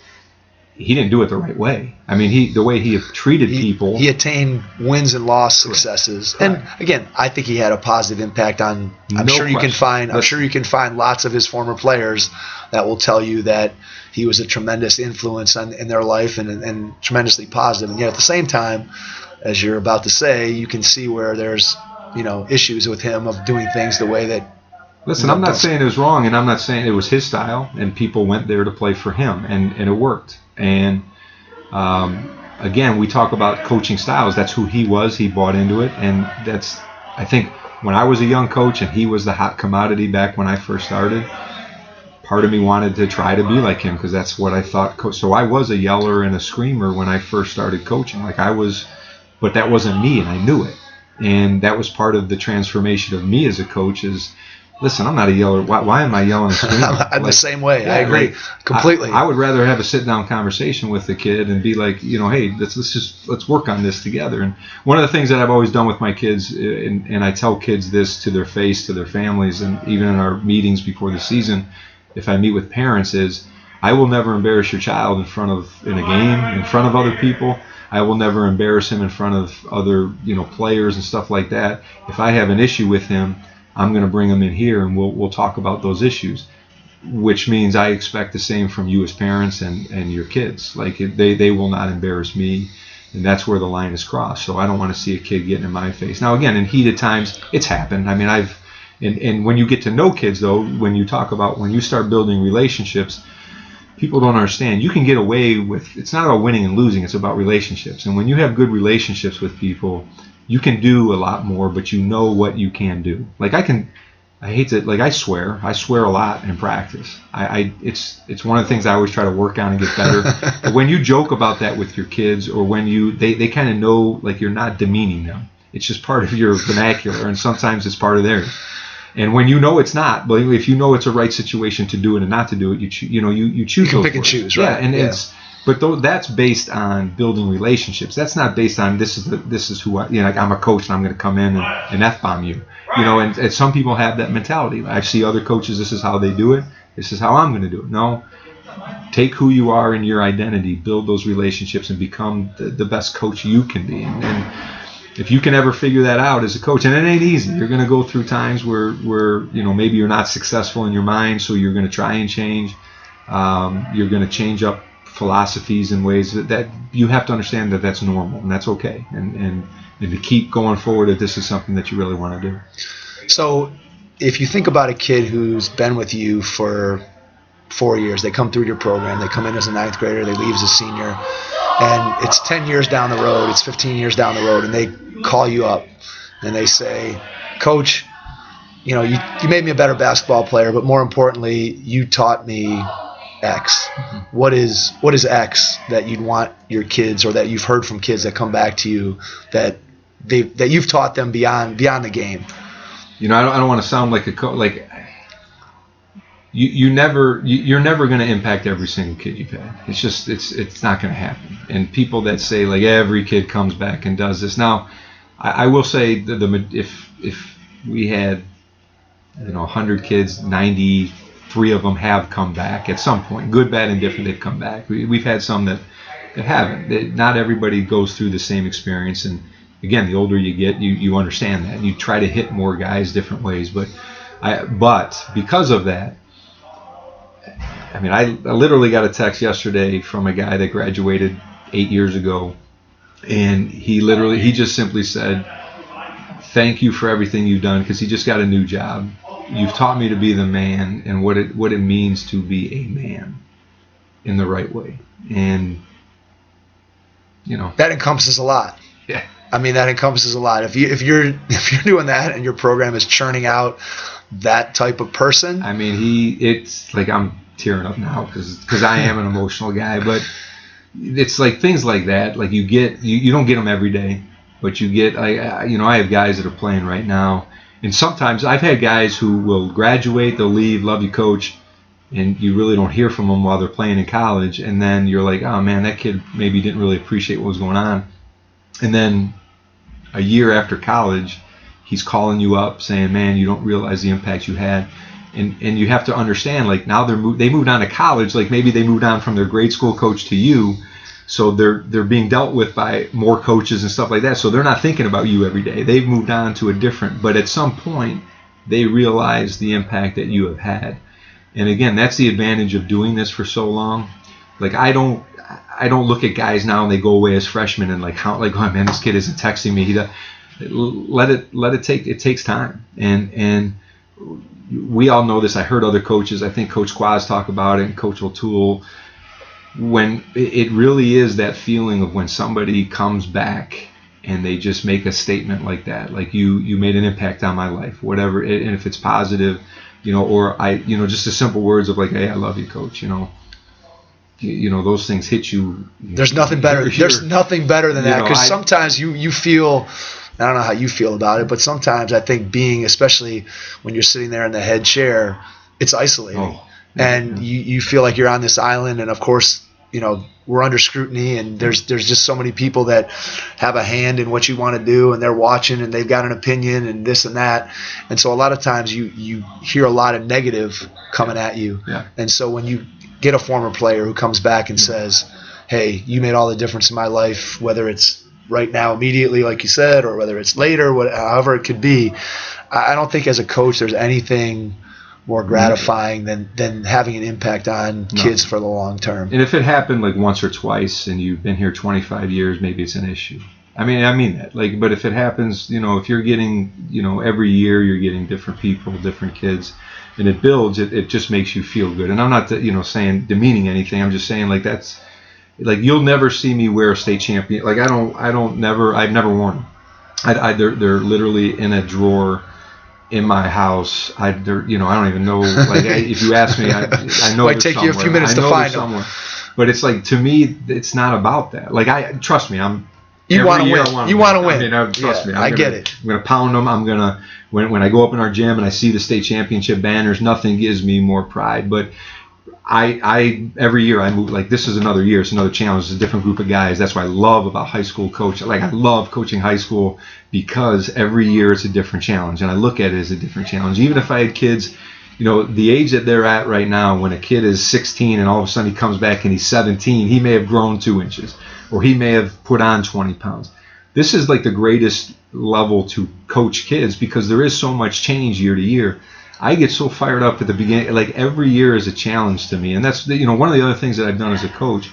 he didn't do it the right way. I mean, the way he treated people. He attained wins and loss successes. Correct. And again, I think he had a positive impact on. I'm sure you can find lots of his former players that will tell you that he was a tremendous influence in their life and tremendously positive. And yet at the same time, as you're about to say, you can see where there's issues with him of doing things the way that. Listen, I'm not saying it was wrong, and I'm not saying it was his style, and people went there to play for him, and it worked. And again, we talk about coaching styles. That's who he was. He bought into it, and I think when I was a young coach and he was the hot commodity back when I first started, part of me wanted to try to be like him because that's what I thought. So I was a yeller and a screamer when I first started coaching. But that wasn't me, and I knew it. And that was part of the transformation of me as a coach is, listen, I'm not a yeller. Why am I yelling and screaming? I'm the same way. I agree completely. I would rather have a sit-down conversation with the kid and be like, hey, let's work on this together. And one of the things that I've always done with my kids, and I tell kids this to their face, to their families, and even in our meetings before the season, if I meet with parents, is I will never embarrass your child in a game, in front of other people. I will never embarrass him in front of other, players and stuff like that. If I have an issue with him, I'm going to bring him in here and we'll talk about those issues, which means I expect the same from you as parents and your kids. Like they will not embarrass me, and that's where the line is crossed. So I don't want to see a kid getting in my face. Now, again, in heated times, it's happened. I mean, and when you get to know kids, though, when you start building relationships, people don't understand. You can get away with, it's not about winning and losing, it's about relationships. And when you have good relationships with people, you can do a lot more, but you know what you can do. Like I swear a lot in practice. It's one of the things I always try to work on and get better. But when you joke about that with your kids, or when they kind of know, like, you're not demeaning them. It's just part of your vernacular, and sometimes it's part of theirs. And when you know it's not, but if you know it's a right situation to do it and not to do it, you choose. You can pick and choose, right? Yeah, but that's based on building relationships. That's not based on this is who I, like I'm a coach and I'm going to come in and F-bomb you. And some people have that mentality. I see other coaches, this is how they do it. This is how I'm going to do it. No, take who you are and your identity, build those relationships, and become the best coach you can be. And if you can ever figure that out as a coach, and it ain't easy, you're going to go through times where maybe you're not successful in your mind, so you're going to try and change. You're going to change up philosophies in ways that you have to understand that that's normal and that's okay, and to keep going forward if this is something that you really want to do. So if you think about a kid who's been with you for 4 years, they come through your program, they come in as a ninth grader, they leave as a senior, and it's 10 years down the road, it's 15 years down the road, and they call you up and they say, Coach, you made me a better basketball player, but more importantly, you taught me X. Mm-hmm. What is X that you'd want your kids, or that you've heard from kids that come back to you, that you've taught them beyond the game? I don't want to sound like a coach. Like you're never going to impact every single kid you've had. It's just it's not going to happen. And people that say like every kid comes back and does this. Now, I will say if we had 100 kids, 93 of them have come back at some point. Good, bad, and different, they've come back. We've had some that haven't. Not everybody goes through the same experience. And again, the older you get, you understand that. You try to hit more guys different ways. But because of that, I literally got a text yesterday from a guy that graduated 8 years ago, and he just simply said, thank you for everything you've done, because he just got a new job. You've taught me to be the man and what it means to be a man in the right way. And that encompasses a lot. Yeah. That encompasses a lot. If you're doing that and your program is churning out that type of person, it's like I'm tearing up now because I am an emotional guy, but it's like things like that. Like you don't get them every day, but you get. I have guys that are playing right now, and sometimes I've had guys who will graduate, they'll leave, love you, coach, and you really don't hear from them while they're playing in college, and then you're like, oh man, that kid maybe didn't really appreciate what was going on, and then a year after college, he's calling you up saying, man, you don't realize the impact you had. And you have to understand, like now they moved on to college, like maybe they moved on from their grade school coach to you, so they're being dealt with by more coaches and stuff like that. So they're not thinking about you every day. They've moved on to a different, but at some point they realize the impact that you have had. And again, that's the advantage of doing this for so long. Like I don't look at guys now and they go away as freshmen and oh man, this kid isn't texting me. It takes time. And we all know this. I heard other coaches, I think Coach Quaz talk about it, and Coach O'Toole, when it really is that feeling of when somebody comes back and they just make a statement like that, like you made an impact on my life, whatever, and if it's positive, or just the simple words of like, hey, I love you, coach, those things hit you. There's nothing better. There's nothing better than that, because sometimes you feel I don't know how you feel about it, but sometimes I think especially when you're sitting there in the head chair, it's isolating. And you feel like you're on this island, and of course, we're under scrutiny, and there's just so many people that have a hand in what you want to do, and they're watching, and they've got an opinion and this and that. And so a lot of times you hear a lot of negative coming at you. Yeah. And so when you get a former player who comes back and says, hey, you made all the difference in my life, whether it's right now immediately like you said, or whether it's later, however it could be, I don't think as a coach there's anything more gratifying than having an impact on kids for the long term. And if it happened like once or twice and you've been here 25 years, maybe it's an issue. I mean that. But if it happens, if you're getting, every year you're getting different people, different kids, and it builds, it just makes you feel good. And I'm not, saying demeaning anything. I'm just saying that's you'll never see me wear a state champion. I've never worn them. They're literally in a drawer in my house. I don't even know. If you ask me, I know. Might take you a few minutes to find them. But it's to me, it's not about that. Trust me, you want to win. You want to win. Trust me. I get it. I'm gonna pound them. I'm gonna when I go up in our gym and I see the state championship banners, nothing gives me more pride. But I every year I move. This is another year. It's another challenge. It's a different group of guys. That's what I love about high school coaching. I love coaching high school because every year it's a different challenge, and I look at it as a different challenge. Even if I had kids, the age that they're at right now, when a kid is 16 and all of a sudden he comes back and he's 17, he may have grown 2 inches, or he may have put on 20 pounds. This is the greatest level to coach kids because there is so much change year to year. I get so fired up at the beginning. Every year is a challenge to me, and that's one of the other things that I've done as a coach.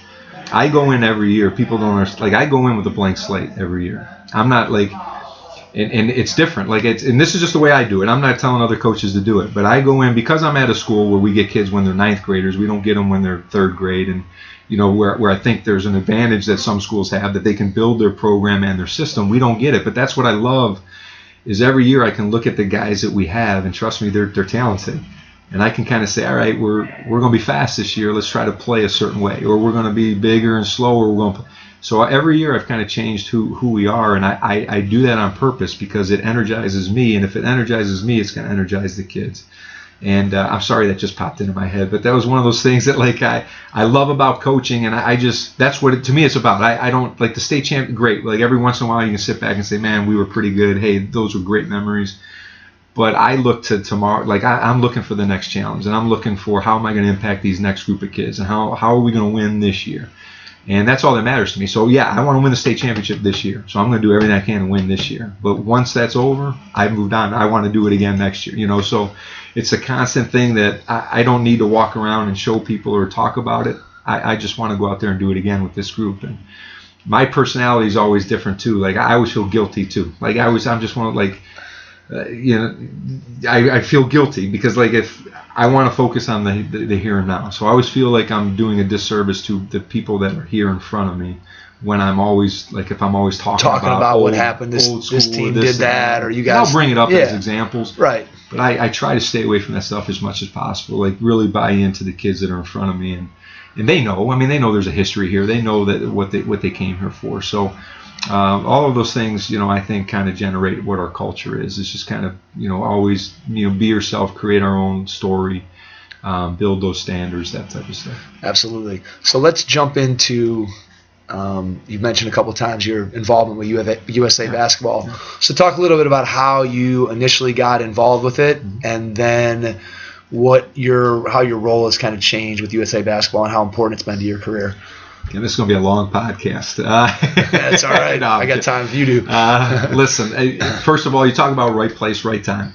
I go in every year. People don't understand. I go in with a blank slate every year. I'm not and it's different. And this is just the way I do it. I'm not telling other coaches to do it, but I go in because I'm at a school where we get kids when they're ninth graders. We don't get them when they're third grade, and where I think there's an advantage that some schools have that they can build their program and their system. We don't get it, but that's what I love. Is every year I can look at the guys that we have, and trust me, they're talented, and I can kind of say, all right, we're going to be fast this year. Let's try to play a certain way, or we're going to be bigger and slower. So every year I've kind of changed who we are, and I do that on purpose because it energizes me, and if it energizes me, it's going to energize the kids. And I'm sorry that just popped into my head, but that was one of those things that I love about coaching, and I just that's what to me it's about. I don't the state champ. Great, every once in a while you can sit back and say, man, we were pretty good. Hey, those were great memories. But I look to tomorrow. I'm looking for the next challenge, and I'm looking for how am I going to impact these next group of kids, and how are we going to win this year. And that's all that matters to me. So, yeah, I want to win the state championship this year. So I'm going to do everything I can to win this year. But once that's over, I've moved on. I want to do it again next year. So it's a constant thing that I don't need to walk around and show people or talk about it. I just want to go out there and do it again with this group. And my personality is always different, too. I always feel guilty, too. I'm just one of, I feel guilty because if I want to focus on the here and now. So I always feel like I'm doing a disservice to the people that are here in front of me when I'm always if I'm always talking about what happened, this team did that, or you guys. I'll bring it up as examples, right? But I try to stay away from that stuff as much as possible. Really buy into the kids that are in front of me, and they know. They know there's a history here. They know that what they came here for. So. All of those things, I think kind of generate what our culture is. It's just kind of, always, be yourself, create our own story, build those standards, that type of stuff. Absolutely. So let's jump into, you mentioned a couple of times your involvement with USA Basketball. Yeah. So talk a little bit about how you initially got involved with it, and then how your role has kind of changed with USA Basketball and how important it's been to your career. And this is going to be a long podcast. That's all right. No, I got time if you do. Listen, first of all, you talk about right place, right time.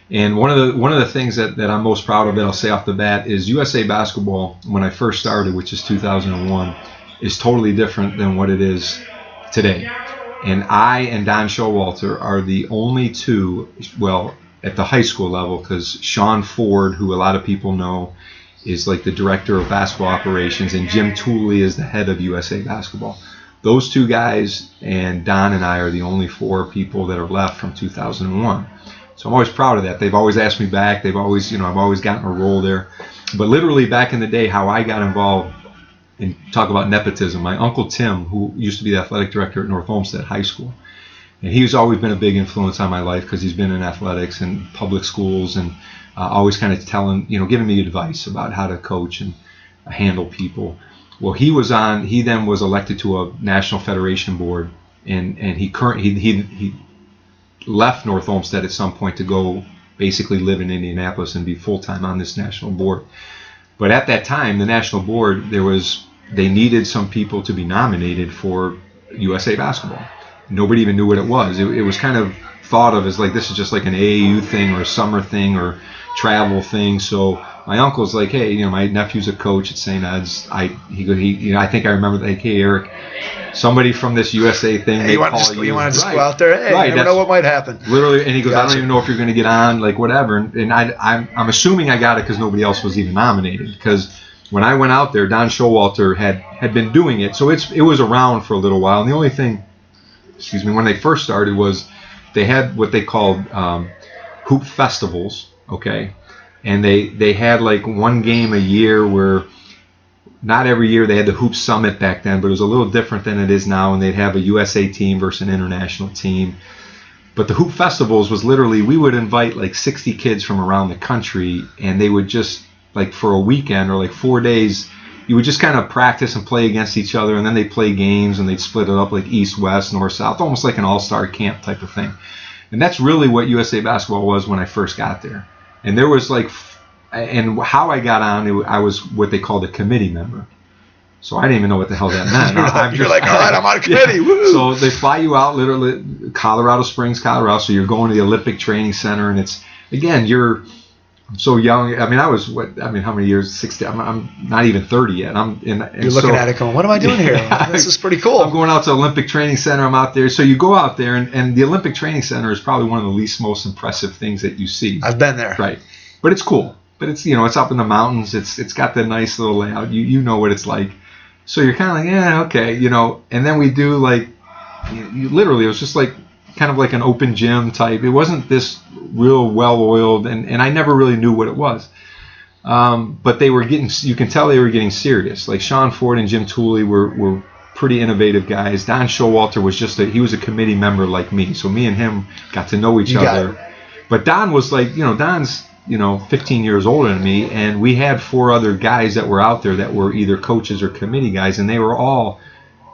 And one of the things that I'm most proud of that I'll say off the bat is USA Basketball, when I first started, which is 2001, is totally different than what it is today. And I and Don Showalter are the only two, at the high school level, because Sean Ford, who a lot of people know, is the director of basketball operations, and Jim Tooley is the head of USA Basketball. Those two guys and Don and I are the only four people that are left from 2001. So I'm always proud of that. They've always asked me back. They've always, I've always gotten a role there. But literally back in the day, how I got involved, and talk about nepotism, my Uncle Tim, who used to be the athletic director at North Olmsted High School, And he's always been a big influence on my life because he's been in athletics and public schools and always kind of giving me advice about how to coach and handle people. Well, he then was elected to a national federation board, and he left North Olmsted at some point to go basically live in Indianapolis and be full-time on this national board. But at that time, the national board, they needed some people to be nominated for USA Basketball. Nobody even knew what it was. It was kind of thought of as like, this is just like an AAU thing or a summer thing or travel thing. So my uncle's like, hey, my nephew's a coach at St. Ed's. I think I remember, like, hey, Eric, somebody from this USA thing. Hey, you want to just go out there? Hey, you never know what might happen. Literally, and he goes, I don't even know if you're going to get on, like whatever. And I'm assuming I got it because nobody else was even nominated. Because when I went out there, Don Showalter had been doing it, so it was around for a little while. And the only thing, when they first started was they had what they called hoop festivals, okay? And they had like one game a year where not every year they had the Hoop Summit back then, but it was a little different than it is now, and they'd have a USA team versus an international team. But the Hoop Festivals was literally, we would invite like 60 kids from around the country, and they would just, like for a weekend or like 4 days, you would just kind of practice and play against each other, and then they'd play games, and they'd split it up like east, west, north, south, almost like an all-star camp type of thing. And that's really what USA Basketball was when I first got there. And there was like, and how I got on, I was what they called a committee member. So I didn't even know what the hell that meant. You're like, all right, I'm on a committee. Yeah. Woo. So they fly you out, literally, Colorado Springs, Colorado. So you're going to the Olympic Training Center, and it's, again, you're so young. I mean, how many years? 60. I'm not even 30 yet. You're looking at it going, what am I doing here? This is pretty cool. I'm going out to Olympic Training Center. I'm out there. So you go out there, and the Olympic Training Center is probably one of the least most impressive things that you see. I've been there. Right. But it's cool. But it's, it's up in the mountains. It's got the nice little layout. You know what it's like. So you're kind of like, yeah, okay, And then we do like, literally, it was just like kind of like an open gym type. It wasn't this real well-oiled, and I never really knew what it was. But they were you can tell they were getting serious. Like Sean Ford and Jim Tooley were pretty innovative guys. Don Showalter was he was a committee member like me. So me and him got to know each other. But Don was like, Don's 15 years older than me, and we had 4 other guys that were out there that were either coaches or committee guys, and they were all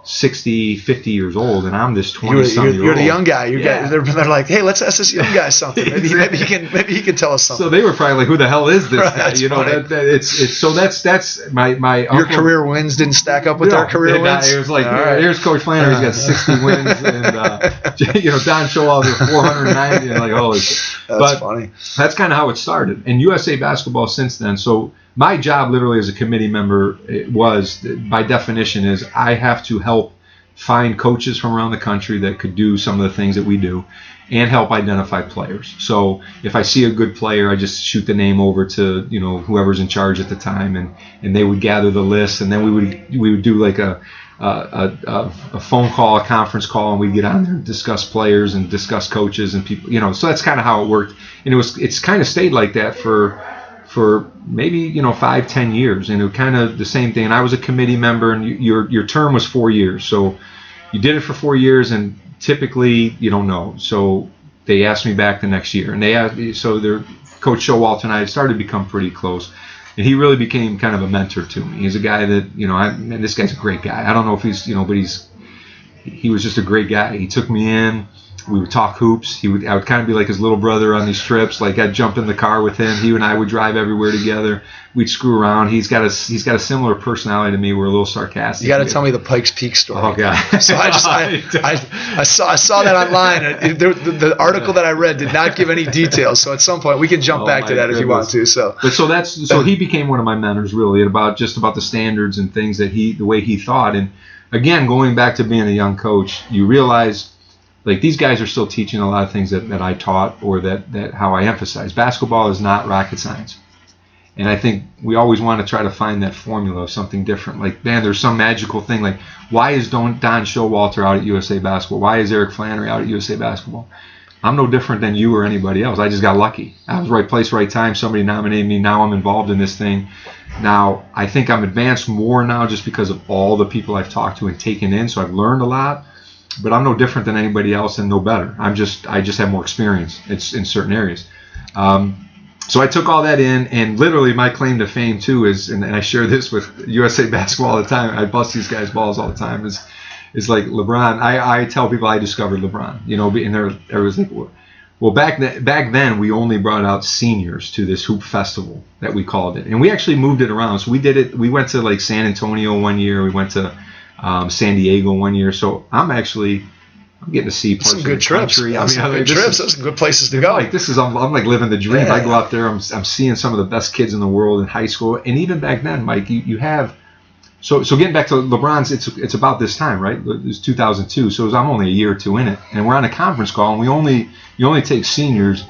60, 50 years old, and I'm this 20-something-year-old. You're the young guy. They're like, hey, let's ask this young guy something. Maybe he can tell us something. So they were probably like, who the hell is this guy? That's that's my your uncle, career wins didn't stack up with our career wins. It was like, here's Coach Flannery. He's got 60 wins, and Don Showalter 490. And like, holy shit. That's funny. That's kind of how it started. And USA Basketball since then. So my job, literally as a committee member, by definition, is I have to help find coaches from around the country that could do some of the things that we do, and help identify players. So if I see a good player, I just shoot the name over to whoever's in charge at the time, and they would gather the list, and then we would do like a phone call, a conference call, and we'd get on there and discuss players and discuss coaches and people. So that's kind of how it worked, and it's kind of stayed like that for maybe 5-10 years, and it was kind of the same thing. And I was a committee member, and your term was 4 years, so you did it for 4 years, and typically you don't know. So they asked me back the next year, and they asked me. So Coach Showalter and I started to become pretty close, and he really became kind of a mentor to me. He's a guy that this guy's a great guy. I don't know if he's but he was just a great guy. He took me in. We would talk hoops. I would kind of be like his little brother on these trips. Like I'd jump in the car with him. He and I would drive everywhere together. We'd screw around. He's got a similar personality to me. We're a little sarcastic. You got to tell me the Pikes Peak story. Oh God! So I saw that online. The article that I read did not give any details. So at some point we can jump back to that if you want to. So he became one of my mentors really about the standards and things that the way he thought. And again, going back to being a young coach, you realize, like, these guys are still teaching a lot of things that I taught, or that how I emphasize. Basketball is not rocket science. And I think we always want to try to find that formula of something different. Like, man, there's some magical thing. Like, why is Don Showalter out at USA Basketball? Why is Eric Flannery out at USA Basketball? I'm no different than you or anybody else. I just got lucky. I was right place, right time. Somebody nominated me. Now I'm involved in this thing. Now, I think I'm advanced more now just because of all the people I've talked to and taken in. So I've learned a lot. but I'm no different than anybody else and no better. I just have more experience in certain areas. So I took all that in, and literally my claim to fame too is, and I share this with USA Basketball all the time. I bust these guys' balls all the time. Is like LeBron. I tell people I discovered LeBron. And there was like, well, back then we only brought out seniors to this hoop festival that we called it, and we actually moved it around. So we did it. We went to like San Antonio one year. We went to San Diego one year. So I'm getting to see parts some good of the trips. country. Some good trips. Those are good places to go. Like I'm like living the dream. Yeah. I go out there. I'm seeing some of the best kids in the world in high school, and even back then, Mike, you have. So getting back to LeBron's, it's about this time, right? It was 2002, so I'm only a year or two in it, and we're on a conference call, and you only take seniors,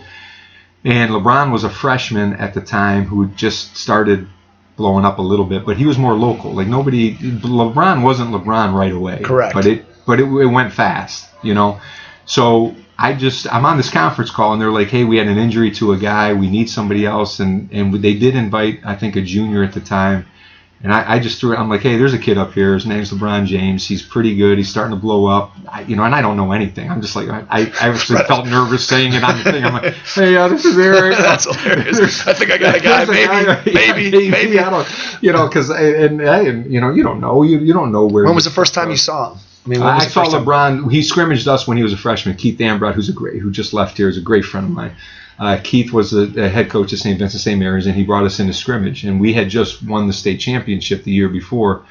and LeBron was a freshman at the time who just started blowing up a little bit, but he was more local. Like LeBron wasn't LeBron right away. Correct. But it went fast, So I'm on this conference call, and they're like, hey, we had an injury to a guy, we need somebody else, and they did invite, I think, a junior at the time. And I just threw it. I'm like, hey, there's a kid up here. His name's LeBron James. He's pretty good. He's starting to blow up. And I don't know anything. I'm just like, I actually felt nervous saying it on the thing. I'm like, hey, this is Eric. That's hilarious. I think I got a guy. Maybe. I don't, because you don't know. You don't know where. When was the first time you saw him? I saw LeBron. He scrimmaged us when he was a freshman. Keith Ambrot, who just left here, is a great friend of mine. Keith was the head coach at St. Vincent St. Mary's, and he brought us into scrimmage. And we had just won the state championship the year before.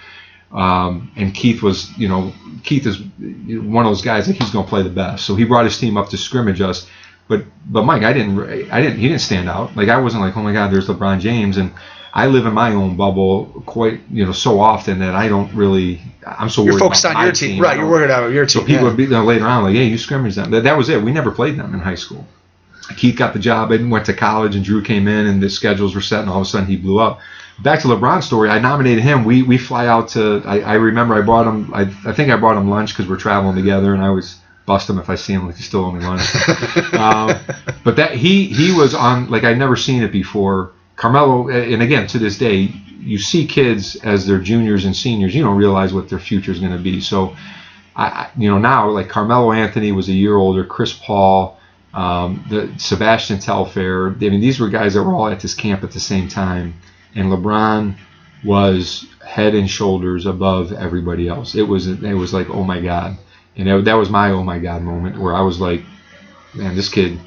And Keith is one of those guys that he's going to play the best. So he brought his team up to scrimmage us. But Mike, he didn't stand out. Like I wasn't like, oh my God, there's LeBron James. And I live in my own bubble quite, so often that I don't really. I'm so worried. You're focused about on your team, right? You're worried about your team. So people would be later on like, hey, you scrimmage them. That was it. We never played them in high school. Keith got the job and went to college, and Drew came in, and the schedules were set, and all of a sudden he blew up. Back to LeBron's story, I nominated him. We fly out to. I remember I brought him. I think I brought him lunch because we're traveling together, and I always bust him if I see him like he still owe me lunch. But that he was on like I'd never seen it before. Carmelo, and again to this day, you see kids as they're juniors and seniors, you don't realize what their future is going to be. So, now like Carmelo Anthony was a year older, Chris Paul. The Sebastian Telfair. I mean, these were guys that were all at this camp at the same time, and LeBron was head and shoulders above everybody else. It was like, oh my God, and that was my oh my God moment where I was like, man, this kid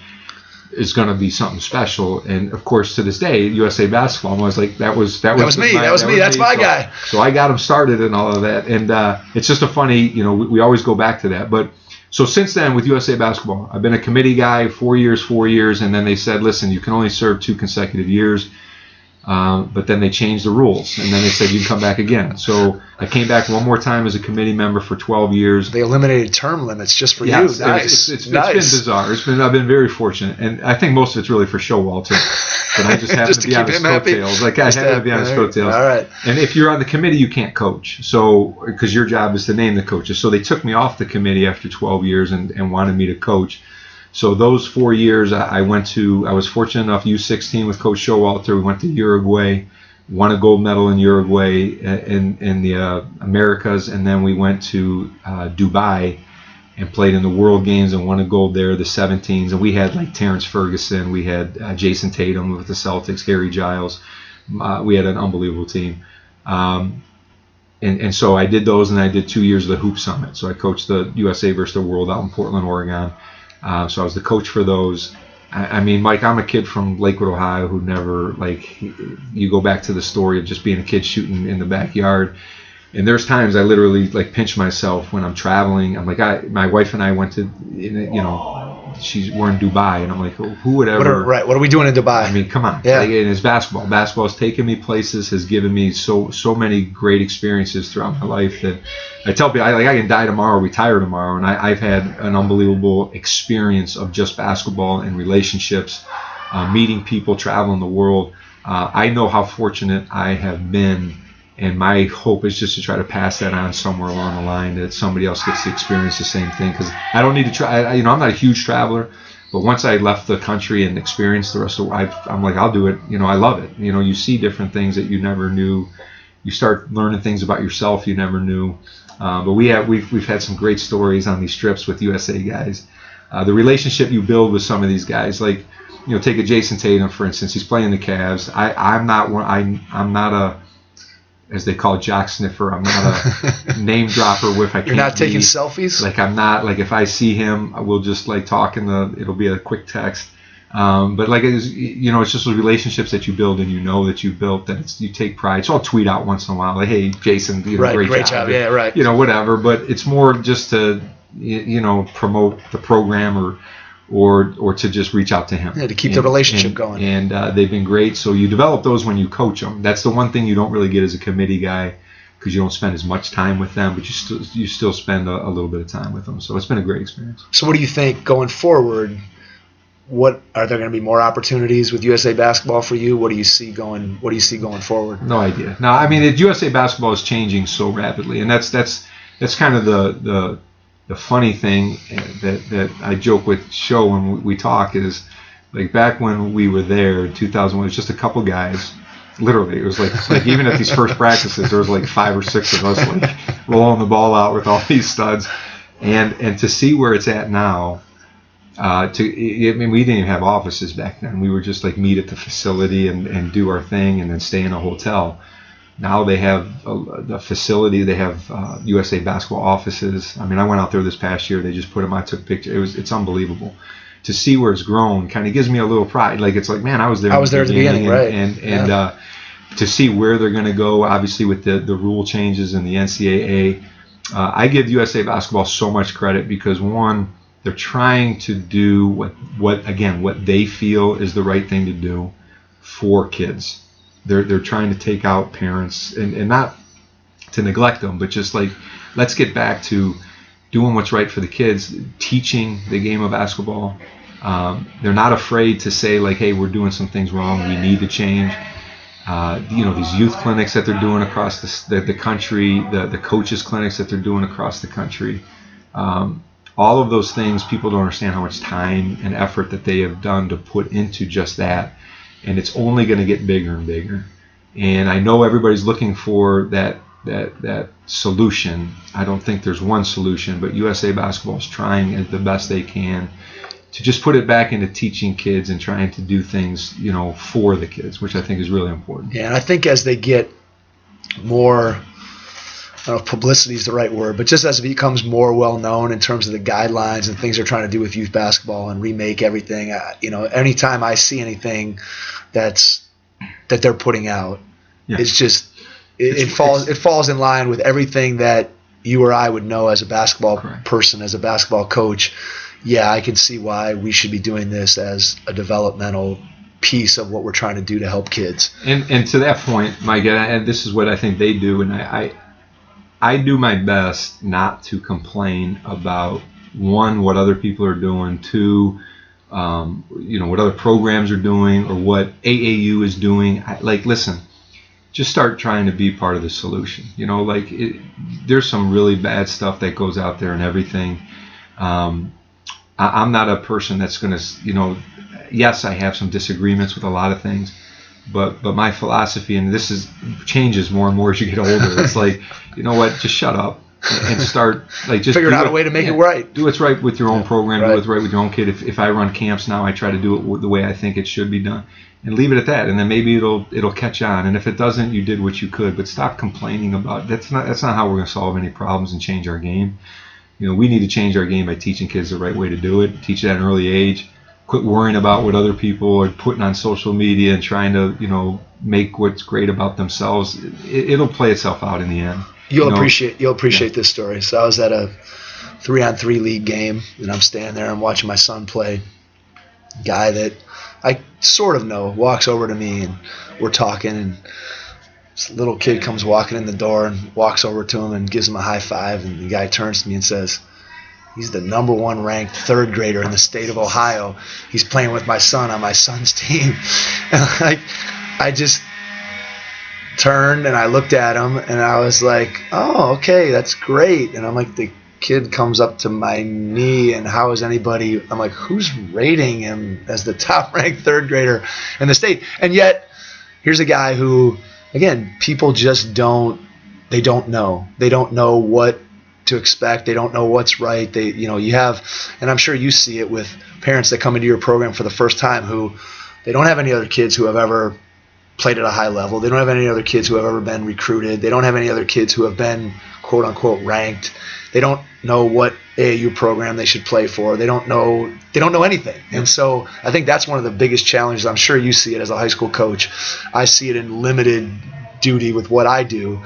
is going to be something special. And of course, to this day, USA Basketball was like, that was me. That's my guy. So I got him started and all of that, and it's just a funny, we always go back to that, but. So since then, with USA Basketball, I've been a committee guy 4 years, and then they said, listen, you can only serve 2 consecutive years. But then they changed the rules, and then they said you can come back again. So I came back one more time as a committee member for 12 years. They eliminated term limits just for you. Nice. It's been bizarre. I've been very fortunate, and I think most of it's really for Showalter. But I just happen to be on his coattails. Like I had to be on his coattails. All right. And if you're on the committee, you can't coach. So because your job is to name the coaches. So they took me off the committee after 12 years and wanted me to coach. So those 4 years, I was fortunate enough, U16 with Coach Showalter. We went to Uruguay, won a gold medal in Uruguay in the Americas, and then we went to Dubai and played in the World Games and won a gold there, the 17s. And we had like Terrence Ferguson, we had Jason Tatum with the Celtics, Harry Giles. We had an unbelievable team. And so I did those, and I did 2 years of the Hoop Summit. So I coached the USA versus the World out in Portland, Oregon. So I was the coach for those. I mean, Mike, I'm a kid from Lakewood, Ohio, who never, like, you go back to the story of just being a kid shooting in the backyard. And there's times I literally, like, pinch myself when I'm traveling. I'm like, my wife and I went to, we're in Dubai, and I'm like, who would ever. What are we doing in Dubai? I mean, come on. Yeah. Like, and it's basketball. Basketball has taken me places, has given me so many great experiences throughout my life that I tell people, I can die tomorrow, retire tomorrow, and I've had an unbelievable experience of just basketball and relationships, meeting people, traveling the world. I know how fortunate I have been, and my hope is just to try to pass that on somewhere along the line, that somebody else gets to experience the same thing. Because I don't need to try. I'm not a huge traveler, but once I left the country and experienced the rest of the world, I'm like, I'll do it. I love it. You see different things that you never knew. You start learning things about yourself you never knew. But we've had some great stories on these trips with USA guys. The relationship you build with some of these guys, like, you know, take a Jason Tatum, for instance. He's playing the Cavs. I'm not a, as they call it, jock sniffer. I'm not a name dropper with I can't. You're not taking be, selfies? Like, I'm not, like, if I see him, we'll just like talk it'll be a quick text. But like, it's just those relationships that you build, and you know that you built, that you take pride. So I'll tweet out once in a while, like, hey, Jason, great job. Yeah, right. Whatever. But it's more just to, promote the program or to just reach out to him. Yeah, to keep the relationship going. And they've been great. So you develop those when you coach them. That's the one thing you don't really get as a committee guy, because you don't spend as much time with them, but you still spend a little bit of time with them. So it's been a great experience. So what do you think going forward? What are there going to be more opportunities with USA Basketball for you? What do you see going forward? No idea. No, I mean, USA Basketball is changing so rapidly, and that's kind of the funny thing that I joke with Show when we talk is, like, back when we were there in 2001, it was just a couple guys. Literally, it was like even at these first practices, there was like 5 or 6 of us, like, rolling the ball out with all these studs, and to see where it's at now. We didn't even have offices back then. We were just like meet at the facility and do our thing and then stay in a hotel. Now they have the facility. They have USA Basketball offices. I mean, I went out there this past year. They just put them. I took pictures. It's unbelievable to see where it's grown. Kind of gives me a little pride. Like, it's like, man, I was there. I was there at the beginning, right? And to see where they're going to go, obviously with the rule changes and the NCAA, I give USA Basketball so much credit because, one, they're trying to do what they feel is the right thing to do for kids. They're trying to take out parents and not to neglect them, but just like, let's get back to doing what's right for the kids, teaching the game of basketball. They're not afraid to say, like, hey, we're doing some things wrong. We need to change. These youth clinics that they're doing across the country, the coaches clinics that they're doing across the country. All of those things, people don't understand how much time and effort that they have done to put into just that. And it's only going to get bigger and bigger. And I know everybody's looking for that solution. I don't think there's one solution, but USA Basketball is trying the best they can to just put it back into teaching kids and trying to do things, for the kids, which I think is really important. Yeah, and I think as they get more, I don't know if publicity is the right word, but just as it becomes more well-known in terms of the guidelines and things they're trying to do with youth basketball and remake everything, anytime I see anything that they're putting out, it's just it falls in line with everything that you or I would know as a basketball person, as a basketball coach. Yeah, I can see why we should be doing this as a developmental piece of what we're trying to do to help kids. And to that point, Mike, and this is what I think they do, and I do my best not to complain about, one, what other people are doing, two, what other programs are doing or what AAU is doing. Listen, just start trying to be part of the solution. There's some really bad stuff that goes out there and everything. I'm not a person that's going to, yes, I have some disagreements with a lot of things, but my philosophy, and changes more and more as you get older, it's like, you know what, just shut up and start, just figure out a way to make it right. Do what's right with your own program, do what's right with your own kid. If I run camps now, I try to do it the way I think it should be done, and leave it at that, and then maybe it'll catch on. And if it doesn't, you did what you could, but stop complaining about it. That's not how we're going to solve any problems and change our game. We need to change our game by teaching kids the right way to do it, teach it at an early age. Quit worrying about what other people are putting on social media and trying to, make what's great about themselves. It'll play itself out in the end. You'll appreciate this story. So I was at a 3-on-3 league game, and I'm standing there and watching my son play. A guy that I sort of know walks over to me, and we're talking, and this little kid comes walking in the door and walks over to him and gives him a high five, and the guy turns to me and says, he's the number 1 ranked 3rd grader in the state of Ohio. He's playing with my son on my son's team. And I just turned and I looked at him and I was like, oh, okay, that's great. And I'm like, the kid comes up to my knee, and how is anybody, I'm like, who's rating him as the top ranked 3rd grader in the state? And yet here's a guy who, again, people just don't know. They don't know what to expect. They don't know what's right. You have, and I'm sure you see it with parents that come into your program for the first time who they don't have any other kids who have ever played at a high level. They don't have any other kids who have ever been recruited. They don't have any other kids who have been quote unquote ranked. They don't know what AAU program they should play for. They don't know anything. And so I think that's one of the biggest challenges. I'm sure you see it as a high school coach. I see it in limited duty with what I do.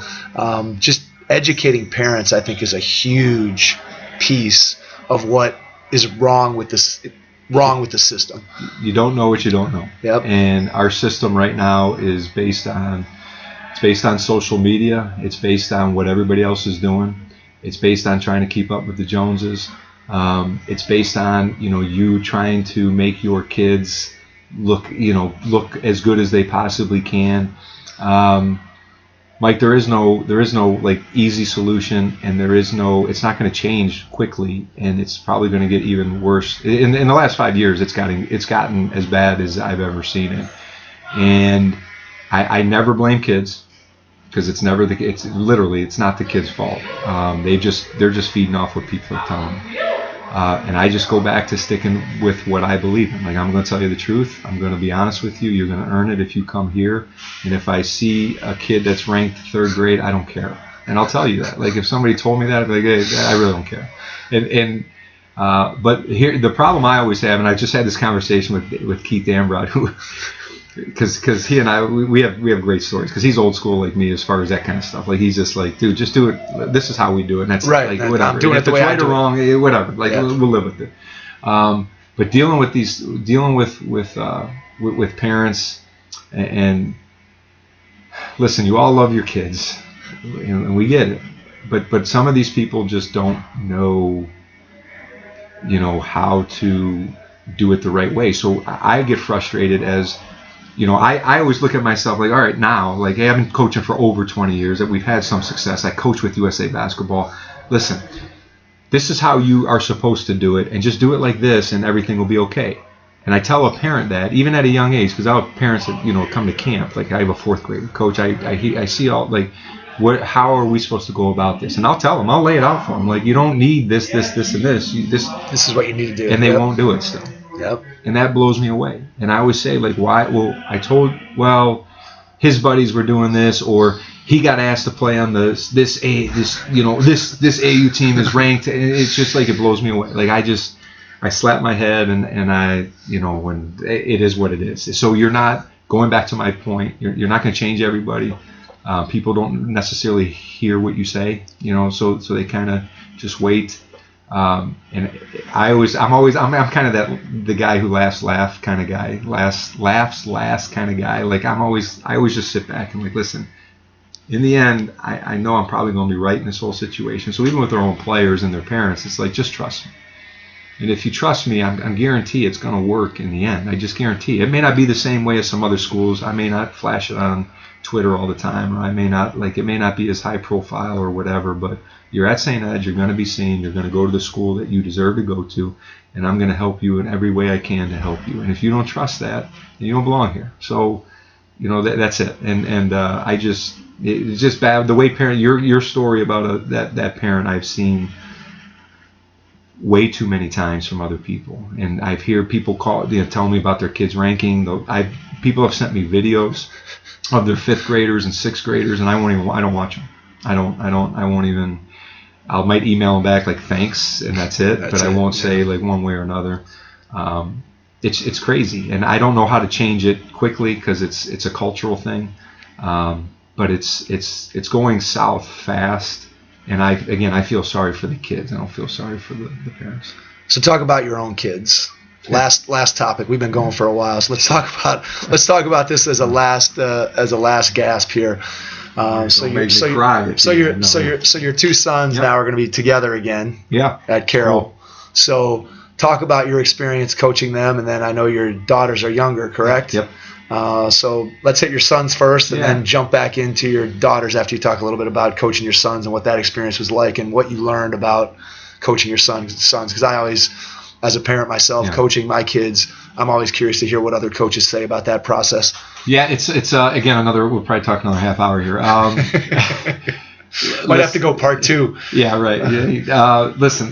Just educating parents, I think, is a huge piece of what is wrong with this. Wrong with the system. You don't know what you don't know. Yep. And our system right now is based on social media. It's based on what everybody else is doing. It's based on trying to keep up with the Joneses. It's based on you trying to make your kids look as good as they possibly can. Mike, there is no like easy solution, and it's not going to change quickly, and it's probably going to get even worse. In the last 5 years, it's gotten as bad as I've ever seen it. And I never blame kids, because it's not the kids' fault. They're just feeding off what people are telling them. And I just go back to sticking with what I believe in. Like, I'm going to tell you the truth. I'm going to be honest with you. You're going to earn it if you come here. And if I see a kid that's ranked 3rd grade, I don't care. And I'll tell you that. Like, if somebody told me that, I'd be like, hey, I really don't care. But here, the problem I always have, and I just had this conversation with Keith Ambrod, who, because he and I, we have great stories, because he's old school like me as far as that kind of stuff. Like, he's just like, dude, just do it. This is how we do it. And that's right. Like, whatever. I'm doing it the way I do it. Right or wrong, whatever. Like, we'll live with it. But dealing with parents, and listen, you all love your kids, and we get it. But some of these people just don't know, how to do it the right way. So I get frustrated as, I always look at myself like, all right, now, like, hey, I've been coaching for over 20 years, that we've had some success. I coach with USA Basketball. Listen, this is how you are supposed to do it, and just do it like this, and everything will be okay. And I tell a parent that, even at a young age, because I have parents that, come to camp. Like, I have a 4th grade coach. I see all, like, how are we supposed to go about this? And I'll tell them, I'll lay it out for them. Like, you don't need this, and this. This is what you need to do. And they won't do it still. Yep. And that blows me away. And I always say, like, why? Well, his buddies were doing this, or he got asked to play on this AU team is ranked. And it's just like, it blows me away. Like, I slap my head, and I, when it is what it is. So you're not, going back to my point, you're not going to change everybody. People don't necessarily hear what you say, so they kind of just wait. And I'm kind of the guy who laughs kind of guy, laughs last kind of guy. Like, I always just sit back and like, listen, in the end, I know I'm probably going to be right in this whole situation. So even with their own players and their parents, it's like, just trust me. And if you trust me, I'm guarantee it's going to work in the end. I just guarantee. It may not be the same way as some other schools. I may not flash it on Twitter all the time, or it may not be as high profile or whatever, but you're at St. Ed, you're going to be seen, you're going to go to the school that you deserve to go to, and I'm going to help you in every way I can to help you. And if you don't trust that, then you don't belong here. So, that's it. And it's just bad. The way your story about that parent, I've seen way too many times from other people, and I've heard people tell me about their kids' ranking. People have sent me videos of their 5th graders and 6th graders, and I don't watch them. I won't even. I might email them back like, thanks, and that's it. But I won't say like one way or another. It's crazy, and I don't know how to change it quickly, because it's a cultural thing. But it's going south fast, and I feel sorry for the kids. I don't feel sorry for the parents. So talk about your own kids. Last topic. We've been going for a while, so let's talk about this as a last gasp here. So your 2 sons now are going to be together again. Yeah. At Carroll. Cool. So talk about your experience coaching them, and then I know your daughters are younger, correct? Yep. So let's hit your sons first, and then jump back into your daughters after you talk a little bit about coaching your sons and what that experience was like, and what you learned about coaching your sons. Because I always, as a parent myself, coaching my kids, I'm always curious to hear what other coaches say about that process. Yeah, it's again we'll probably talk another half hour here. Might have to go part 2. Yeah, right. Listen,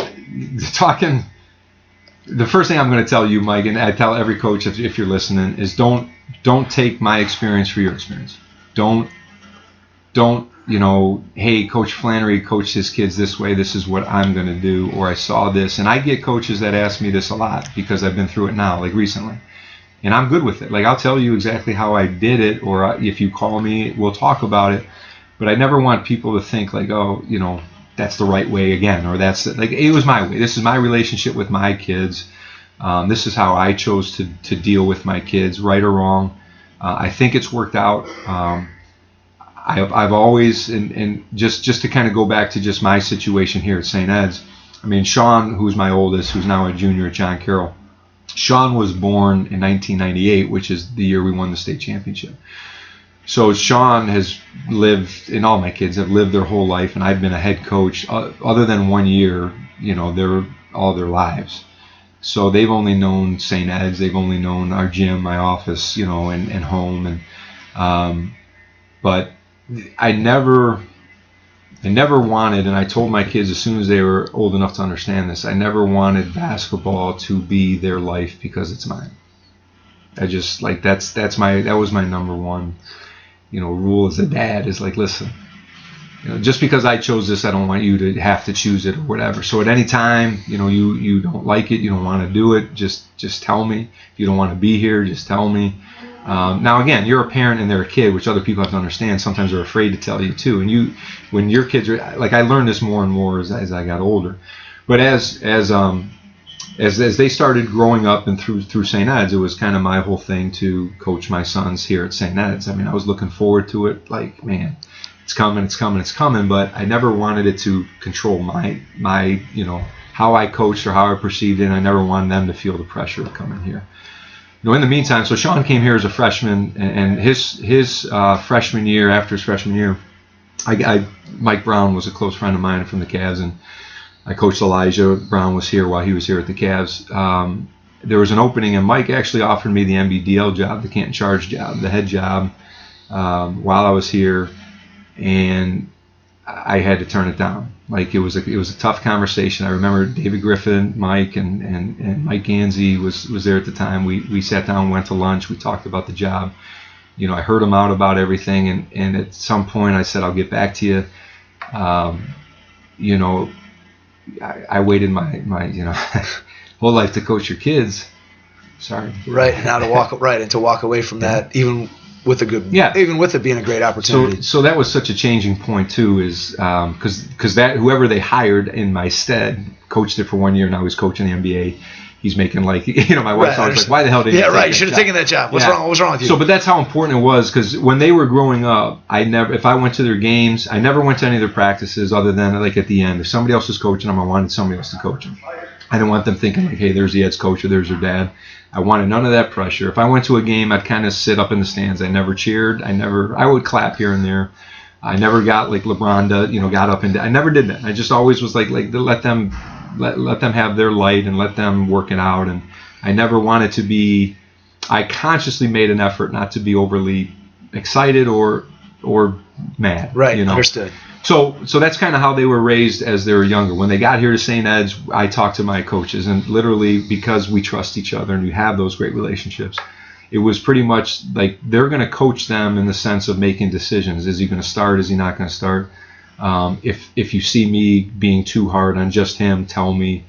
the first thing I'm going to tell you, Mike, and I tell every coach if you're listening, is don't take my experience for your experience. Don't hey, Coach Flannery coached his kids this way, this is what I'm going to do, or I saw this. And I get coaches that ask me this a lot because I've been through it now, like recently. And I'm good with it. Like, I'll tell you exactly how I did it, or if you call me, we'll talk about it. But I never want people to think like, oh, that's the right way again, or that's like, it was my way. This is my relationship with my kids. This is how I chose to deal with my kids, right or wrong. I think it's worked out. I've always, and just to kind of go back to just my situation here at St. Ed's. I mean, Sean, who's my oldest, who's now a junior at John Carroll. Sean was born in 1998, which is the year we won the state championship. So Sean has lived, and all my kids have lived their whole life, and I've been a head coach other than 1 year, they're all their lives. So they've only known St. Ed's, they've only known our gym, my office, and home, but I never wanted, and I told my kids as soon as they were old enough to understand this, I never wanted basketball to be their life because it's mine. I just, like, that was my number one, rule as a dad, is like, listen, just because I chose this, I don't want you to have to choose it or whatever. So at any time, you don't like it, you don't want to do it, just tell me. If you don't want to be here, just tell me. Now again, you're a parent and they're a kid, which other people have to understand. Sometimes they're afraid to tell you too. And when your kids are, like, I learned this more and more as I got older. But as they started growing up and through St. Ed's, it was kind of my whole thing to coach my sons here at St. Ed's. I mean, I was looking forward to it. Like, man, it's coming. But I never wanted it to control my how I coached or how I perceived it. And I never wanted them to feel the pressure of coming here. In the meantime, so Sean came here as a freshman, and his freshman year, after his freshman year, Mike Brown was a close friend of mine from the Cavs, and I coached Elijah. Brown was here while he was here at the Cavs. There was an opening, and Mike actually offered me the MBDL job, the Canton Charge job, the head job, while I was here, and I had to turn it down. Like, it was a tough conversation. I remember David Griffin, Mike, and Mike Ganzi was there at the time. We sat down, went to lunch, we talked about the job. I heard him out about everything, and at some point I said, I'll get back to you. I waited my whole life to coach your kids. Sorry. Right, and now to walk away from that, even with it being a great opportunity. So that was such a changing point too, is because that whoever they hired in my stead coached it for 1 year. Now he's coaching the NBA. He's making, like, my wife's always like, why the hell did you take that job? You should have taken that job. What's wrong with you? So, but that's how important it was, because when they were growing up, if I went to their games, I never went to any of their practices other than, like, at the end. If somebody else was coaching them, I wanted somebody else to coach them. I didn't want them thinking, like, hey, there's the Ed's coach or there's their dad. I wanted none of that pressure. If I went to a game, I'd kind of sit up in the stands. I never cheered. I would clap here and there. I never got like LeBron, got up and I never did that. I just always was like let them have their light and let them work it out. And I never wanted to be. I consciously made an effort not to be overly excited or mad. Right. Understood. So that's kind of how they were raised as they were younger. When they got here to St. Ed's, I talked to my coaches, and literally, because we trust each other and we have those great relationships, it was pretty much like they're going to coach them in the sense of making decisions. Is he going to start? Is he not going to start? If you see me being too hard on just him, tell me.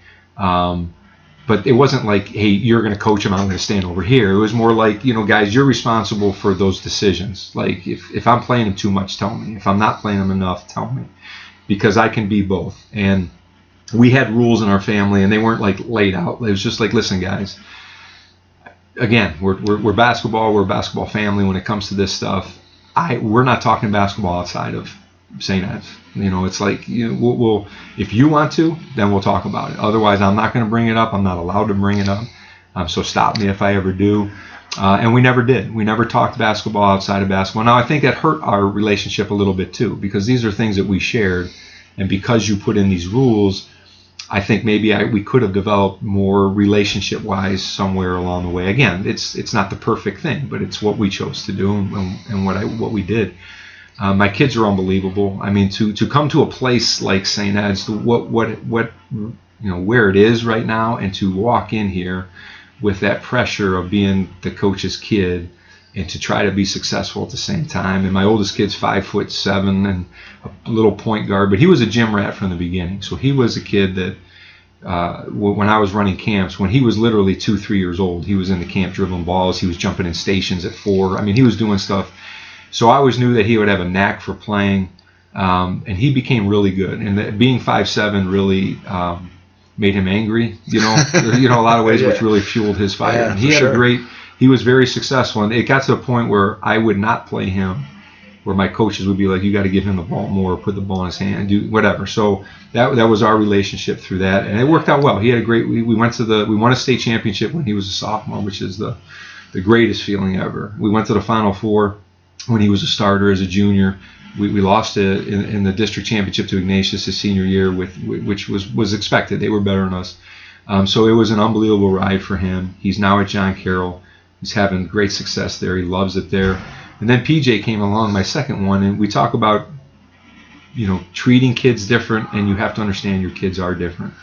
But it wasn't like, hey, you're going to coach him, I'm going to stand over here. It was more like, guys, you're responsible for those decisions. Like, if I'm playing him too much, tell me. If I'm not playing him enough, tell me. Because I can be both. And we had rules in our family, and they weren't, like, laid out. It was just like, listen, guys, again, we're basketball. We're a basketball family when it comes to this stuff. We're not talking basketball outside of St. Ed's. It's like, we'll if you want to, then we'll talk about it. Otherwise, I'm not going to bring it up. I'm not allowed to bring it up. So stop me if I ever do. And we never did. We never talked basketball outside of basketball. Now, I think that hurt our relationship a little bit too, because these are things that we shared. And because you put in these rules, I think maybe we could have developed more relationship-wise somewhere along the way. Again, it's not the perfect thing, but it's what we chose to do and what we did. My kids are unbelievable. I mean, to come to a place like St. Ed's, where it is right now, and to walk in here with that pressure of being the coach's kid and to try to be successful at the same time. And my oldest kid's 5'7" and a little point guard, but he was a gym rat from the beginning. So he was a kid that when I was running camps, when he was literally 2-3 years old, he was in the camp dribbling balls. He was jumping in stations at 4. I mean, he was doing stuff. So I always knew that he would have a knack for playing, and he became really good. And that being 5'7" really made him angry, a lot of ways, Yeah. which really fueled his fire. Yeah, and he for had sure. he was very successful, and it got to the point where I would not play him, where my coaches would be like, you got to give him the ball more, put the ball in his hand, do whatever. So that was our relationship through that, and it worked out well. He had a great. We won a state championship when he was a sophomore, which is the greatest feeling ever. We went to the Final Four when he was a starter as a junior. We lost in the district championship to Ignatius his senior year, which was expected. They were better than us. So it was an unbelievable ride for him. He's now at John Carroll. He's having great success there. He loves it there. And then PJ came along, my second one, and we talk about, treating kids different, and you have to understand your kids are different.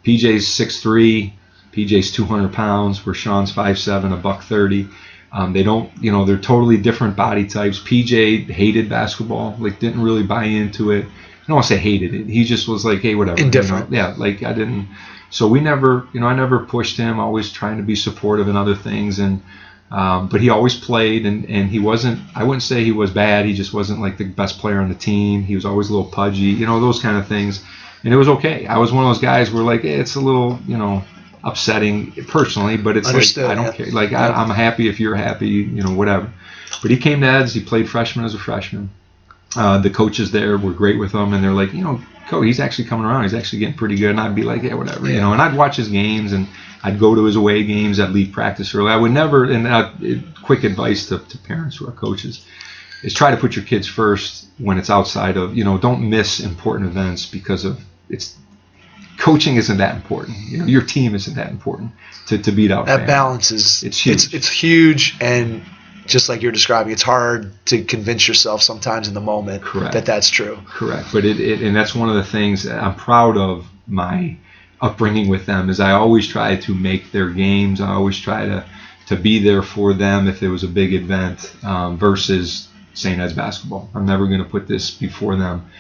PJ's 6'3", PJ's 200 pounds, where Sean's 5'7", $130. They don't, they're totally different body types. PJ hated basketball, didn't really buy into it. I don't want to say hated it. He just was like, hey, whatever. Indifferent. Yeah, I didn't. So we never, I never pushed him, always trying to be supportive in other things. And but he always played, and he wasn't, I wouldn't say he was bad. He just wasn't the best player on the team. He was always a little pudgy, those kind of things. And it was okay. I was one of those guys where it's a little, upsetting personally, but it's Understood, I don't care. I'm happy if you're happy, whatever. But he came to Eds. He played freshman as a freshman. The coaches there were great with him, and they're like, Coach, he's actually coming around. He's actually getting pretty good. And I'd be like, yeah, whatever, And I'd watch his games, and I'd go to his away games. I'd leave practice early. I would never. And quick advice to parents who are coaches is try to put your kids first when it's outside of, don't miss important events because of it's. Coaching isn't that important. Your team isn't that important to beat out. That fans. Balance is it's huge. It's huge, and just like you're describing, it's hard to convince yourself sometimes in the moment that that's true. Correct. But and that's one of the things that I'm proud of my upbringing with them is I always try to make their games. I always try to be there for them if there was a big event versus St. Ed's basketball. I'm never going to put this before them.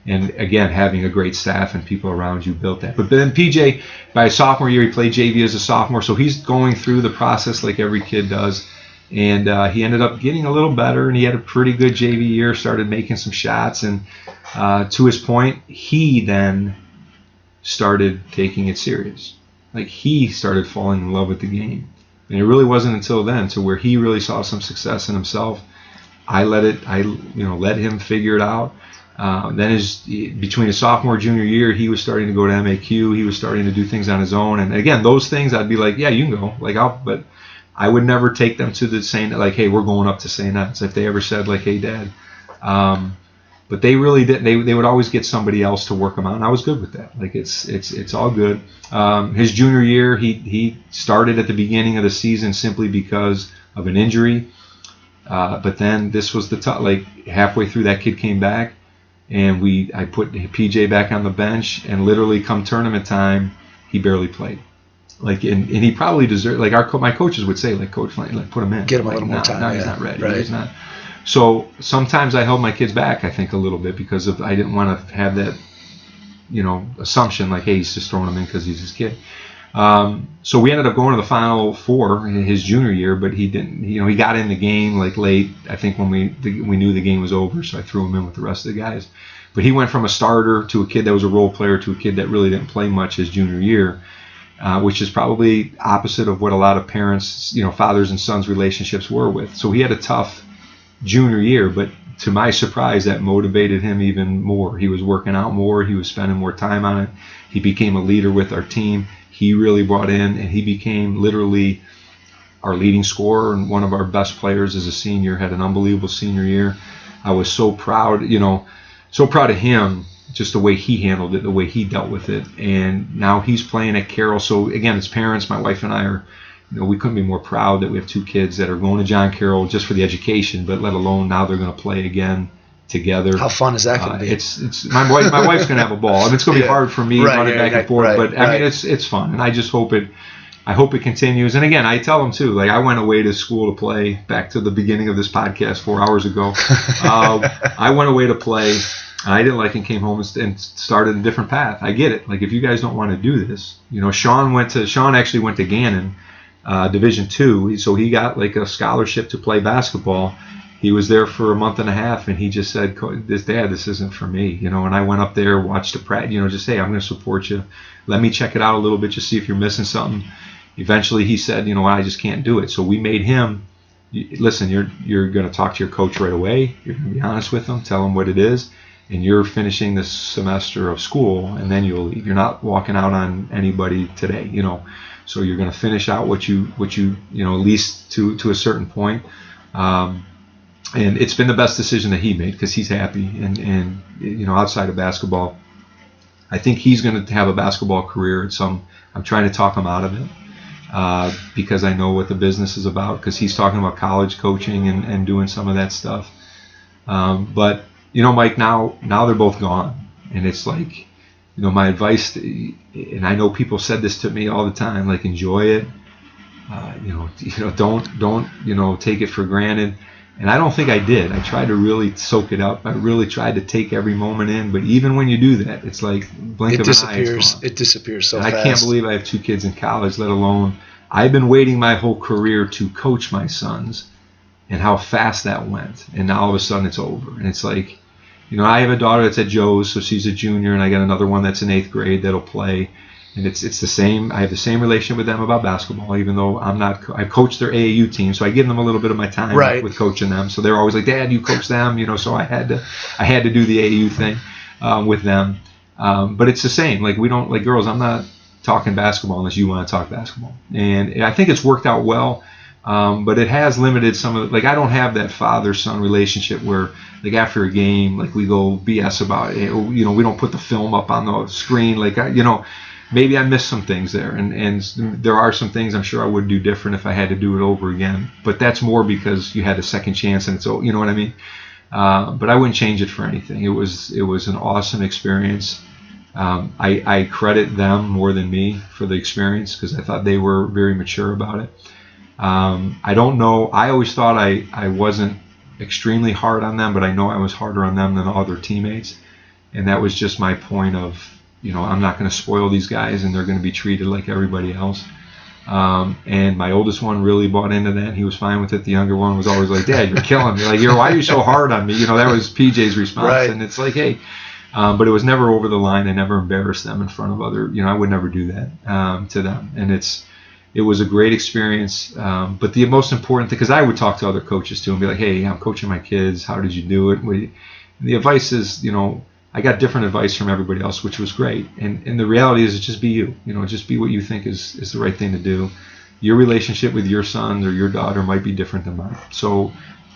And again, having a great staff and people around you built that. But then PJ, by his sophomore year, he played JV as a sophomore, so he's going through the process like every kid does. And he ended up getting a little better, and he had a pretty good JV year, started making some shots. And to his point, he then started taking it serious. He started falling in love with the game. And it really wasn't until then to where he really saw some success in himself. I let him figure it out. Then between his sophomore and junior year, he was starting to go to MAQ. He was starting to do things on his own. And again, those things I'd be like, yeah, you can go. But I would never take them to the St. hey, we're going up to St. Ed's. If they ever said hey, Dad. But they really didn't. They would always get somebody else to work them out. And I was good with that. It's all good. His junior year, he started at the beginning of the season simply because of an injury. But then this was the tough. Halfway through, that kid came back. And I put PJ back on the bench, and literally come tournament time, he barely played. And he probably deserved. My coaches would say, Coach Flannery, put him in. Get him a little more time. No, he's not ready. Right. He's not. So sometimes I held my kids back, I think, a little bit because I didn't want to have that, assumption hey, he's just throwing him in because he's his kid. So we ended up going to the Final Four in his junior year, but he didn't. He got in the game late. I think when we knew the game was over, so I threw him in with the rest of the guys. But he went from a starter to a kid that was a role player to a kid that really didn't play much his junior year, which is probably opposite of what a lot of parents, fathers and sons relationships were with. So he had a tough junior year, but to my surprise, that motivated him even more. He was working out more. He was spending more time on it. He became a leader with our team. He really brought in, and he became literally our leading scorer and one of our best players as a senior. Had an unbelievable senior year. I was so proud, so proud of him, just the way he handled it, the way he dealt with it. And now he's playing at Carroll. So again, as parents, my wife and I are, we couldn't be more proud that we have two kids that are going to John Carroll just for the education, but let alone now they're going to play again together. How fun is that going to be? It's my wife's going to have a ball. I mean, it's going to be hard for me running back and forth, but I mean, it's fun, and I just hope it continues. And again, I tell them too, like I went away to school to play. Back to the beginning of this podcast 4 hours ago, I went away to play. I didn't like it, came home and started a different path. I get it. Like if you guys don't want to do this, Sean actually went to Gannon, Division II, so he got like a scholarship to play basketball. He was there for a month and a half, and he just said, this isn't for me, And I went up there, watched the practice, just hey, I'm going to support you. Let me check it out a little bit, just see if you're missing something. Eventually, he said, I just can't do it. So we made him. Listen, you're going to talk to your coach right away. You're going to be honest with him, tell him what it is, and you're finishing this semester of school, and then you'll leave. You're not walking out on anybody today, So you're going to finish out what you at least to a certain point. And it's been the best decision that he made because he's happy. And outside of basketball, I think he's going to have a basketball career. I'm trying to talk him out of it because I know what the business is about, because he's talking about college coaching and doing some of that stuff. But, Mike, now they're both gone. And it's like, my advice, and I know people said this to me all the time, like enjoy it. Don't take it for granted. And I don't think I did. I tried to really soak it up. I really tried to take every moment in. But even when you do that, it's like blink of an eye. It disappears so fast. I can't believe I have 2 kids in college, let alone I've been waiting my whole career to coach my sons, and how fast that went. And now all of a sudden it's over. And it's like, I have a daughter that's at Joe's, so she's a junior, and I got another one that's in 8th grade that'll play. And it's the same. I have the same relationship with them about basketball, even though I coach their AAU team, so I give them a little bit of my time with coaching them. So they're always like, Dad, you coach them, So I had to do the AAU thing with them. But it's the same. Like we don't like girls. I'm not talking basketball unless you want to talk basketball, and I think it's worked out well. But it has limited some of I don't have that father-son relationship where like after a game, like we go BS about it. We don't put the film up on the screen, maybe I missed some things there, and there are some things I'm sure I would do different if I had to do it over again. But that's more because you had a second chance, and so you know what I mean. But I wouldn't change it for anything. It was an awesome experience. I credit them more than me for the experience because I thought they were very mature about it. I don't know. I always thought I wasn't extremely hard on them, but I know I was harder on them than other teammates, and that was just my point of. I'm not going to spoil these guys, and they're going to be treated like everybody else. And my oldest one really bought into that. He was fine with it. The younger one was always like, Dad, you're killing me. Like, why are you so hard on me? That was PJ's response. Right. And it's like, hey, but it was never over the line. I never embarrassed them in front of other, I would never do that to them. And it was a great experience. But the most important thing, because I would talk to other coaches too and be like, hey, I'm coaching my kids. How did you do it? The advice is, I got different advice from everybody else, which was great. And the reality is, just be you. Just be what you think is the right thing to do. Your relationship with your son or your daughter might be different than mine. So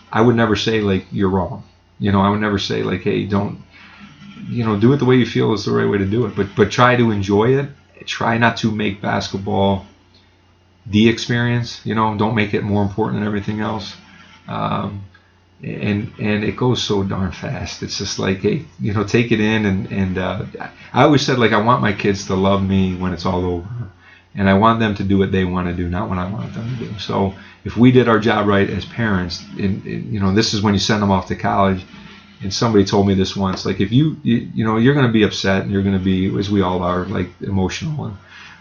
I would never say, like, you're wrong. I would never say, like, hey, don't, do it the way you feel is the right way to do it. But try to enjoy it. Try not to make basketball the experience. Don't make it more important than everything else. And it goes so darn fast. It's just like, hey, take it in. And I always said, like, I want my kids to love me when it's all over. And I want them to do what they want to do, not what I want them to do. So if we did our job right as parents, and this is when you send them off to college. And somebody told me this once, like, if you're going to be upset and you're going to be, as we all are, like, emotional.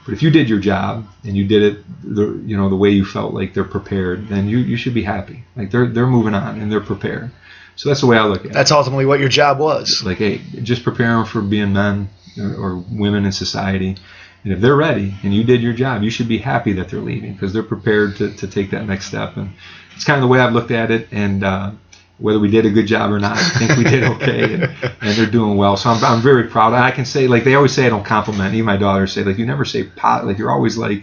But if you did your job and you did it, the way you felt like they're prepared, then you should be happy. Like they're moving on and they're prepared. So that's the way I look at it. That's ultimately what your job was. Like, hey, just prepare them for being men or women in society. And if they're ready and you did your job, you should be happy that they're leaving because they're prepared to take that next step. And it's kind of the way I've looked at it. And whether we did a good job or not, I think we did okay, and they're doing well. So I'm very proud. I can say, like, they always say I don't compliment. Even my daughters say, like, you never say pot. Like, you're always like,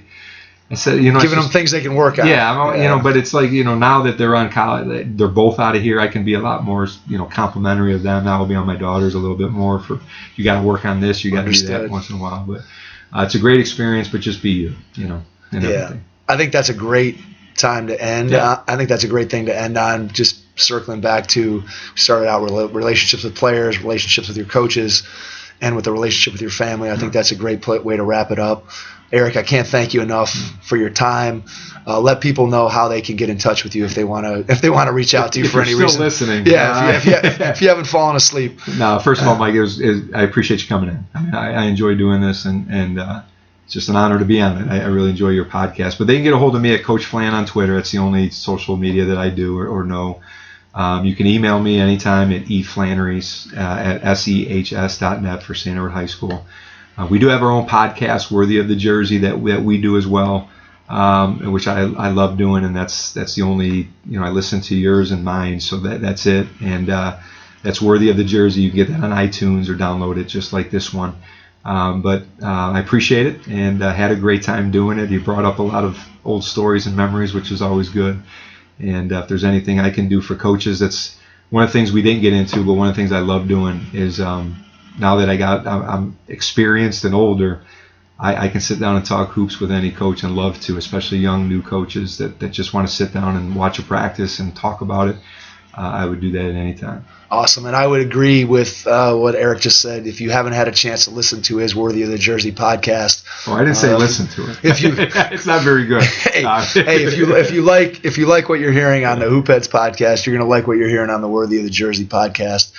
I said, giving them things they can work on. Yeah, but it's like, now that they're on college, they're both out of here. I can be a lot more, complimentary of them. Now I'll be on my daughters a little bit more for, you got to work on this, you got to do that once in a while. But it's a great experience, but just be you, and everything. I think that's a great time to end. Yeah. I think that's a great thing to end on. Just circling back to, started out with relationships with players, relationships with your coaches, and with the relationship with your family. I think that's a great way to wrap it up. Eric, I can't thank you enough for your time. Let people know how they can get in touch with you if they want to reach out to you for any reason. Still listening. Yeah, if you haven't fallen asleep. No, first of all, Mike, I appreciate you coming in. I mean, I enjoy doing this, and it's just an honor to be on it. I really enjoy your podcast. But they can get a hold of me at Coach Flan on Twitter. It's the only social media that I do or know. You can email me anytime at eflannerys at sehs.net for St. Edward High School. We do have our own podcast, Worthy of the Jersey, that we do as well, which I love doing, and that's the only, I listen to yours and mine, so that's it. And that's Worthy of the Jersey. You can get that on iTunes or download it just like this one. But I appreciate it, and had a great time doing it. You brought up a lot of old stories and memories, which is always good. And if there's anything I can do for coaches, that's one of the things we didn't get into, but one of the things I love doing is now that I'm experienced and older, I can sit down and talk hoops with any coach, and love to, especially young new coaches that just want to sit down and watch a practice and talk about it. I would do that at any time. Awesome. And I would agree with what Eric just said. If you haven't had a chance to listen to his Worthy of the Jersey podcast. Oh, I didn't say listen to it. It's not very good. Hey, if you like what you're hearing on the Hoopheads podcast, you're going to like what you're hearing on the Worthy of the Jersey podcast.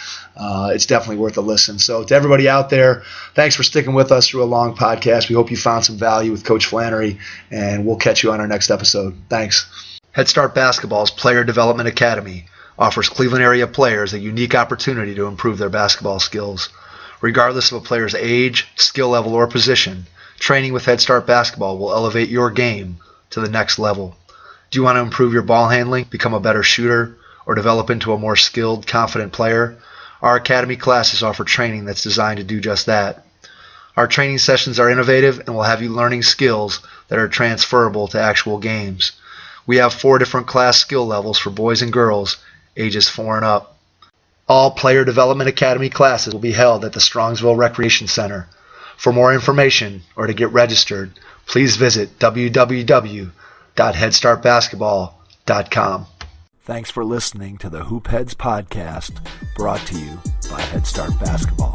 It's definitely worth a listen. So to everybody out there, thanks for sticking with us through a long podcast. We hope you found some value with Coach Flannery, and we'll catch you on our next episode. Thanks. Head Start Basketball's Player Development Academy offers Cleveland area players a unique opportunity to improve their basketball skills. Regardless of a player's age, skill level, or position, training with Head Start Basketball will elevate your game to the next level. Do you want to improve your ball handling, become a better shooter, or develop into a more skilled, confident player? Our Academy classes offer training that's designed to do just that. Our training sessions are innovative and will have you learning skills that are transferable to actual games. We have 4 different class skill levels for boys and girls, ages 4 and up. All Player Development Academy classes will be held at the Strongsville Recreation Center. For more information or to get registered, please visit www.headstartbasketball.com. Thanks for listening to the Hoopheads podcast, brought to you by Head Start Basketball.